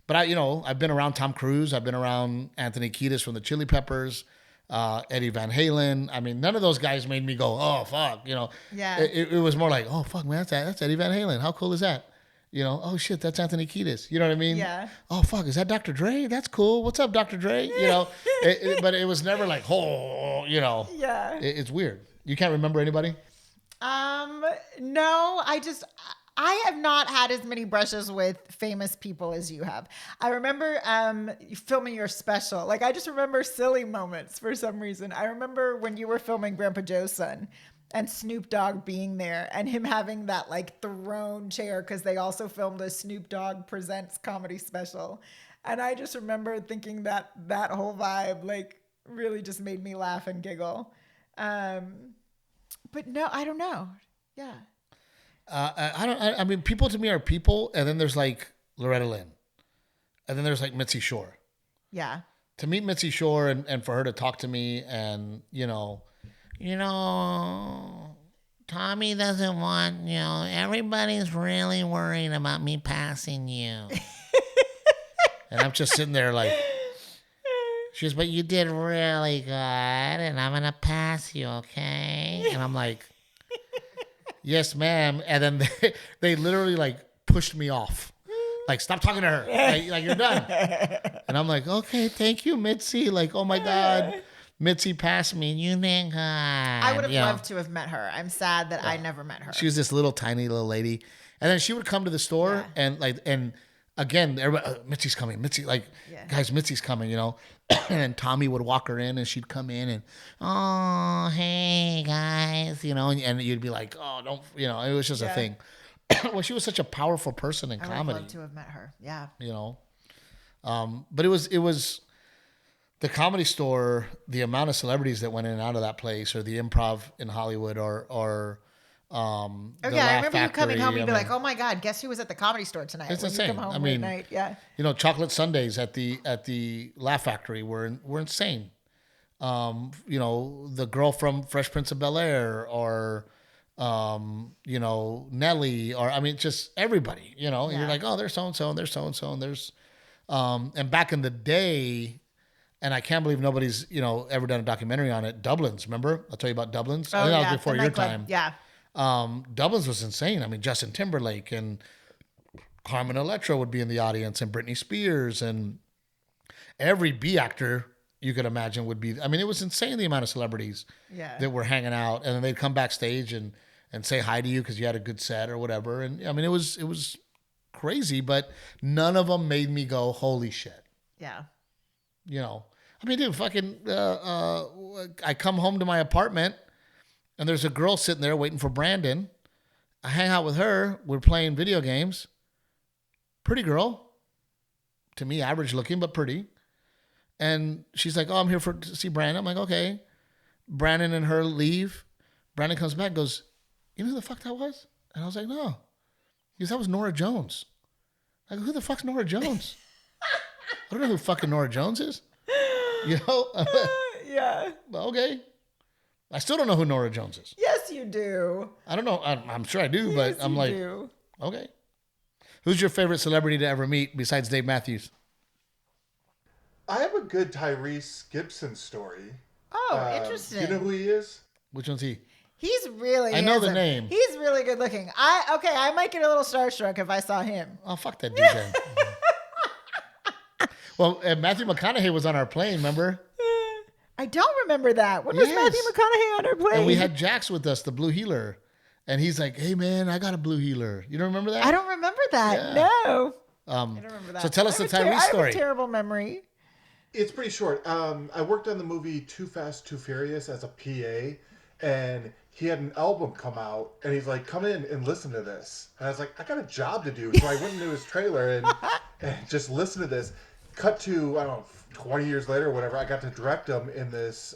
S1: But I've been around Tom Cruise. I've been around Anthony Kiedis from the Chili Peppers, Eddie Van Halen. I mean, none of those guys made me go, oh, fuck.
S2: Yeah.
S1: It was more like, oh, fuck, man, that's Eddie Van Halen. How cool is that? Oh, shit, that's Anthony Kiedis. You know what I mean?
S2: Yeah.
S1: Oh, fuck, is that Dr. Dre? That's cool. What's up, Dr. Dre? But it was never like, oh,
S2: Yeah.
S1: It's weird. You can't remember anybody?
S2: No, I have not had as many brushes with famous people as you have. I remember filming your special. Like, I just remember silly moments for some reason. I remember when you were filming Grandpa Joe's Son and Snoop Dogg being there and him having that like throne chair because they also filmed a Snoop Dogg Presents comedy special. And I just remember thinking that whole vibe like really just made me laugh and giggle. But no, I don't know. Yeah.
S1: I mean, people to me are people, and then there's like Loretta Lynn, and then there's like Mitzi Shore.
S2: Yeah.
S1: To meet Mitzi Shore and for her to talk to me, and Tommy doesn't want, everybody's really worried about me passing you, and I'm just sitting there like, she goes, but you did really good, and I'm gonna pass you, okay? And I'm like, yes, ma'am. And then they literally like pushed me off. Like, stop talking to her. Like you're done. And I'm like, okay, thank you, Mitzi. Like, oh my God, Mitzi passed me. You did good.
S2: I would have loved to have met her. I'm sad that I never met her.
S1: She was this little tiny little lady. And then she would come to the store and again, everybody, Mitzi's coming. Mitzi, guys, Mitzi's coming, And Tommy would walk her in and she'd come in and, oh, hey, guys, and you'd be like, oh, don't, it was just a thing. Well, she was such a powerful person in comedy.
S2: I would love to have met her. Yeah.
S1: But it was the Comedy Store, the amount of celebrities that went in and out of that place, or the Improv in Hollywood, or
S2: I remember you coming home and you'd be like, oh my God, guess who was at the Comedy Store tonight?
S1: It's
S2: when
S1: insane.
S2: You come home late night. Yeah.
S1: Chocolate sundaes at the Laugh Factory were insane. The girl from Fresh Prince of Bel-Air, or Nelly, or just everybody, You're like, oh, there's so-and-so, and there's so-and-so, and there's, and back in the day, and I can't believe nobody's, ever done a documentary on it. Dublin's, remember? I'll tell you about Dublin's.
S2: Oh,
S1: I think that was before your time.
S2: Yeah.
S1: Dublin's was insane. I mean, Justin Timberlake and Carmen Electra would be in the audience, and Britney Spears, and every B actor you could imagine would be. I mean, it was insane the amount of celebrities that were hanging out, and then they'd come backstage and say hi to you because you had a good set or whatever. And I mean, it was crazy, but none of them made me go, holy shit.
S2: Yeah.
S1: I mean, dude, fucking, I come home to my apartment and there's a girl sitting there waiting for Brandon. I hang out with her. We're playing video games. Pretty girl. To me, average looking, but pretty. And she's like, oh, I'm here to see Brandon. I'm like, okay. Brandon and her leave. Brandon comes back and goes, you know who the fuck that was? And I was like, no. He goes, that was Nora Jones. I go, who the fuck's Nora Jones? I don't know who fucking Nora Jones is.
S2: Yeah.
S1: Okay. I still don't know who Nora Jones is.
S2: Yes, you do.
S1: I don't know. I'm sure I do, but I'm like,
S2: do.
S1: Okay. Who's your favorite celebrity to ever meet besides Dave Matthews?
S3: I have a good Tyrese Gibson story.
S2: Oh, interesting.
S3: Do you know who he is?
S1: Which one's he?
S2: He's really
S1: I know the name.
S2: He's really good looking. I might get a little starstruck if I saw him.
S1: Oh, fuck that dude then. Well, Matthew McConaughey was on our plane, remember?
S2: I don't remember that. When was Matthew McConaughey on our plane?
S1: And we had Jax with us, the blue healer. And he's like, hey, man, I got a blue healer. You don't remember that?
S2: I don't remember that. that.
S1: Yeah.
S2: No. I don't remember that.
S1: So tell us the Tyrese
S2: I have
S1: story.
S2: a terrible memory.
S3: It's pretty short. I worked on the movie Too Fast, Too Furious as a PA, and he had an album come out, and he's like, "Come in and listen to this." And I was like, "I got a job to do," so I went into his trailer and just listened to this. Cut to, I don't know, 20 years later or whatever, I got to direct him in this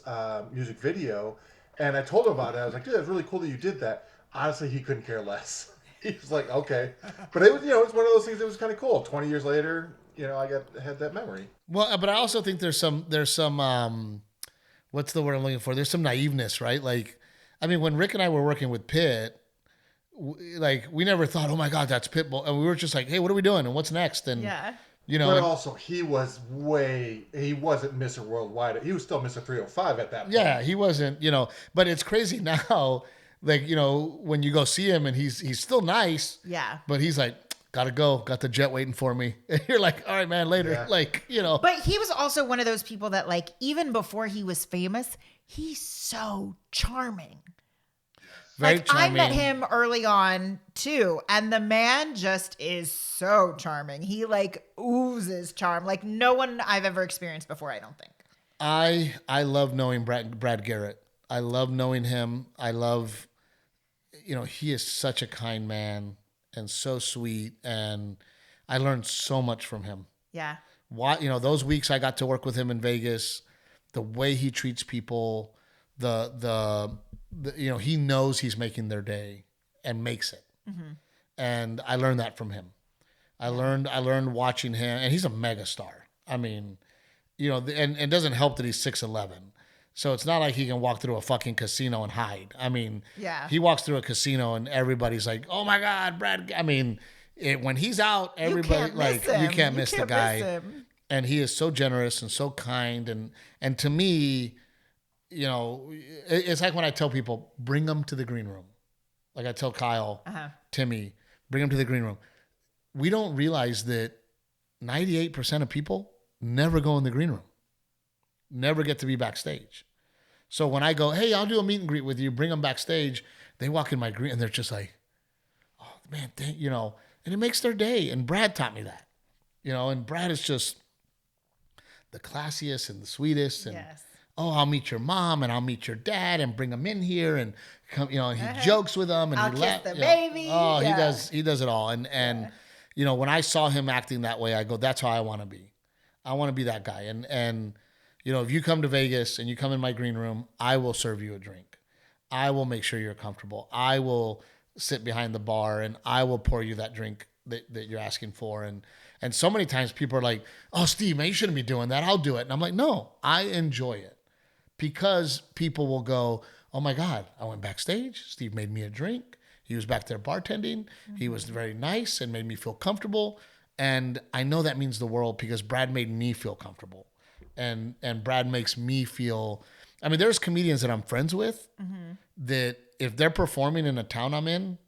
S3: music video, and I told him about it. I was like, "Dude, it's really cool that you did that." Honestly, he couldn't care less. He was like, "Okay," but it was, it's one of those things that was kind of cool. 20 years later, I had that memory.
S1: Well, but I also think there's some what's the word I'm looking for? There's some naiveness, right? Like, I mean, when Rick and I were working with Pitt, we never thought, oh my God, that's Pitbull. And we were just like, hey, what are we doing? And what's next? And,
S2: Yeah.
S3: But also, he wasn't Mr. Worldwide. He was still Mr. 305 at that point.
S1: Yeah, he wasn't, but it's crazy now. Like, when you go see him and he's still nice.
S2: Yeah.
S1: But he's like, gotta go. Got the jet waiting for me. And you're like, all right, man, later.
S3: Yeah.
S1: Like,
S2: But he was also one of those people that, like, even before he was famous, he's so charming.
S1: Very charming.
S2: I met him early on too, and the man just is so charming. He like oozes charm, like no one I've ever experienced before. I don't think.
S1: I love knowing Brad Garrett. I love knowing him. I love, he is such a kind man and so sweet, and I learned so much from him.
S2: Yeah.
S1: Those weeks I got to work with him in Vegas, the way he treats people, the he knows he's making their day and makes it. Mm-hmm. And I learned that from him. I learned watching him, and he's a mega star. I mean, and it doesn't help that he's 6'11". So it's not like he can walk through a fucking casino and hide. I mean,
S2: yeah.
S1: He walks through a casino and everybody's like, "Oh my God, Brad!" I mean, when he's out, everybody you can't miss the guy. And he is so generous and so kind, and to me, it's like when I tell people, bring them to the green room. Like I tell Kyle, Timmy, bring them to the green room. We don't realize that 98% of people never go in the green room, never get to be backstage. So when I go, hey, I'll do a meet and greet with you, bring them backstage, they walk in my green and they're just like, oh man, and it makes their day. And Brad taught me that, and Brad is just the classiest and the sweetest. And
S2: yes.
S1: Oh, I'll meet your mom and I'll meet your dad and bring them in here and come, and he jokes with them and
S2: I'll
S1: he
S2: kiss the baby.
S1: Oh, yeah. He does it all. And when I saw him acting that way, I go, that's how I want to be. I want to be that guy. And if you come to Vegas and you come in my green room, I will serve you a drink. I will make sure you're comfortable. I will sit behind the bar and I will pour you that drink that you're asking for. And so many times people are like, oh, Steve, man, you shouldn't be doing that. I'll do it. And I'm like, no, I enjoy it. Because people will go, oh my God, I went backstage. Steve made me a drink. He was back there bartending. Mm-hmm. He was very nice and made me feel comfortable. And I know that means the world because Brad made me feel comfortable. And Brad makes me feel, I mean, there's comedians that I'm friends with that if they're performing in a town I'm in,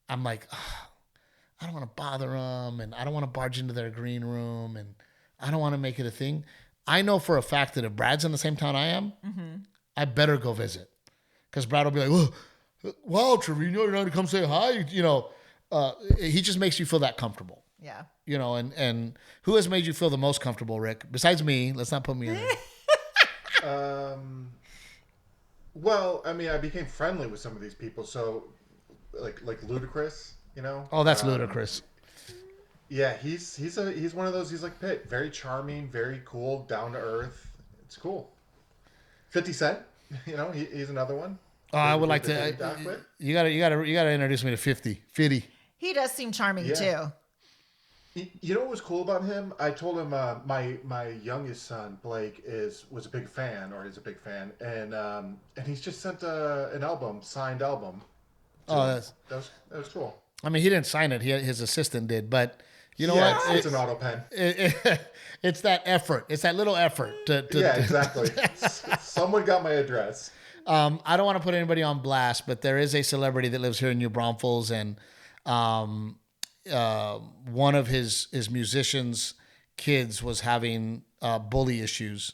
S1: I'm like, I don't want to bother them and I don't want to barge into their green room and I don't want to make it a thing. I know for a fact that if Brad's in the same town I am, I better go visit. Because Brad will be like, wow, Trevino, you're not going to come say hi? He just makes you feel that comfortable.
S2: Yeah.
S1: And who has made you feel the most comfortable, Rick? Besides me, let's not put me in there.
S3: Well, I mean, I became friendly with some of these people. So, like Ludacris,
S1: Oh, that's Ludacris.
S3: Yeah, he's one of those. He's like Pitt, very charming, very cool, down to earth. It's cool. 50 Cent, he's another one.
S1: Oh, I would like to. You gotta introduce me to 50.
S2: He does seem charming too.
S3: You know what was cool about him? I told him my youngest son Blake was a big fan, or is a big fan, and he's just sent an signed album. So that was cool.
S1: I mean, he didn't sign it; his assistant did. But you know what?
S3: It's an auto pen.
S1: It's that effort. It's that little effort.
S3: Exactly. Someone got my address.
S1: I don't want to put anybody on blast, but there is a celebrity that lives here in New Braunfels, and one of his musicians' kids was having bully issues,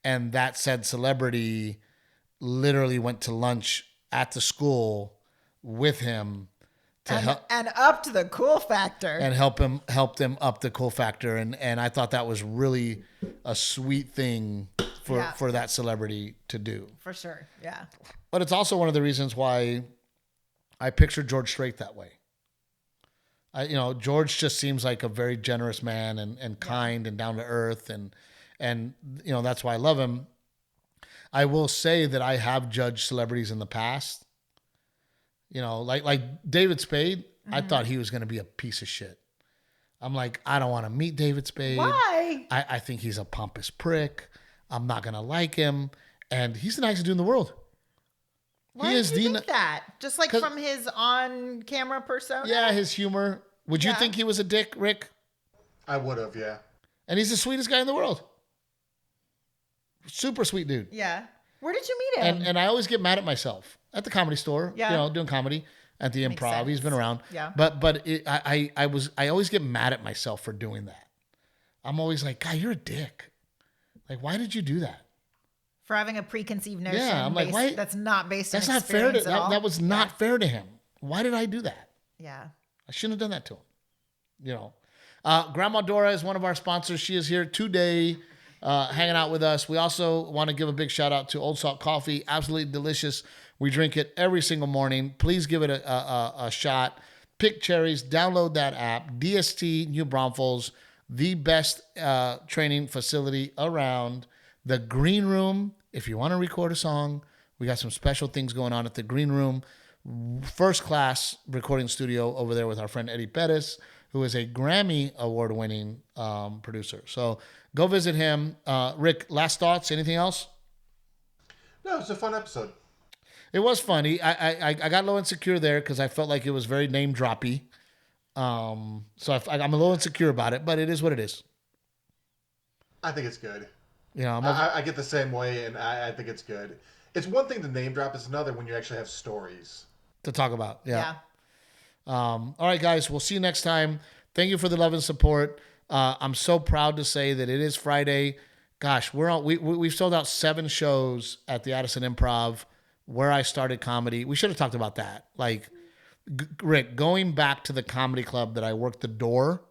S1: and that said celebrity literally went to lunch at the school with him to help
S2: and up to the cool factor.
S1: and help them up the cool factor. And I thought that was really a sweet thing for that celebrity to do.
S2: For sure. Yeah.
S1: But it's also one of the reasons why I pictured George Strait that way. George just seems like a very generous man and kind and down to earth. And that's why I love him. I will say that I have judged celebrities in the past. Like David Spade, I thought he was going to be a piece of shit. I'm like, I don't want to meet David Spade.
S2: Why?
S1: I think he's a pompous prick. I'm not going to like him. And he's the nicest dude in the world.
S2: Why do you think that? Just like from his on-camera persona?
S1: Yeah, his humor. Would you think he was a dick, Rick?
S3: I would have, yeah.
S1: And he's the sweetest guy in the world. Super sweet dude.
S2: Yeah. Where did you meet him?
S1: And I always get mad at myself at the Comedy Store.
S2: Yeah.
S1: Doing comedy at the Improv. He's been around.
S2: Yeah.
S1: But I always get mad at myself for doing that. I'm always like, God, you're a dick. Like, why did you do that?
S2: For having a preconceived notion.
S1: Yeah, I'm like, why?
S2: That's not based on
S1: That's not fair
S2: experience at all.
S1: that was not fair to him. Why did I do that?
S2: Yeah.
S1: I shouldn't have done that to him. Grandma Dora is one of our sponsors. She is here today, hanging out with us. We also want to give a big shout out to Old Salt Coffee. Absolutely delicious. We drink it every single morning. Please give it a shot. Pick Cherries. Download that app. DST New Braunfels, the best training facility around. The Green Room, if you want to record a song, we got some special things going on at the Green Room. First class recording studio over there with our friend Eddie Pettis, who is a Grammy award-winning producer. So go visit him. Rick, last thoughts? Anything else?
S3: No, it's a fun episode.
S1: It was funny. I got a little insecure there because I felt like it was very name-droppy. So I'm a little insecure about it, but it is what it is.
S3: I think it's good.
S1: I
S3: get the same way, and I think it's good. It's one thing to name drop. It's another when you actually have stories
S1: to talk about. Yeah. All right, guys. We'll see you next time. Thank you for the love and support. I'm so proud to say that it is Friday. Gosh, we've sold out 7 shows at the Addison Improv where I started comedy. We should have talked about that. Like, Rick, going back to the comedy club that I worked the door,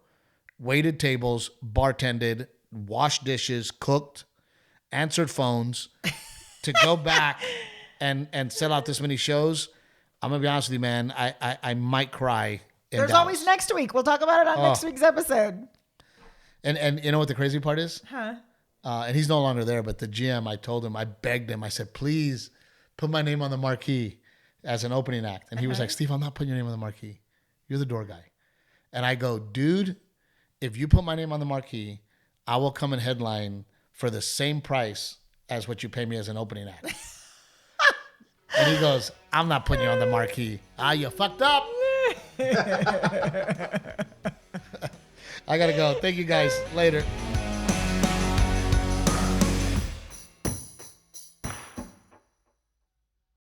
S1: waited tables, bartended, washed dishes, cooked, answered phones, to go back and sell out this many shows. I'm going to be honest with you, man. I might cry.
S2: There's always next week. We'll talk about it on next week's episode.
S1: And you know what the crazy part is?
S2: Huh?
S1: And he's no longer there, but the GM, I told him, I begged him. I said, please put my name on the marquee as an opening act. And he was like, Steve, I'm not putting your name on the marquee. You're the door guy. And I go, dude, if you put my name on the marquee, I will come and headline for the same price as what you pay me as an opening act. And he goes, I'm not putting you on the marquee. You fucked up. I got to go. Thank you guys. Later.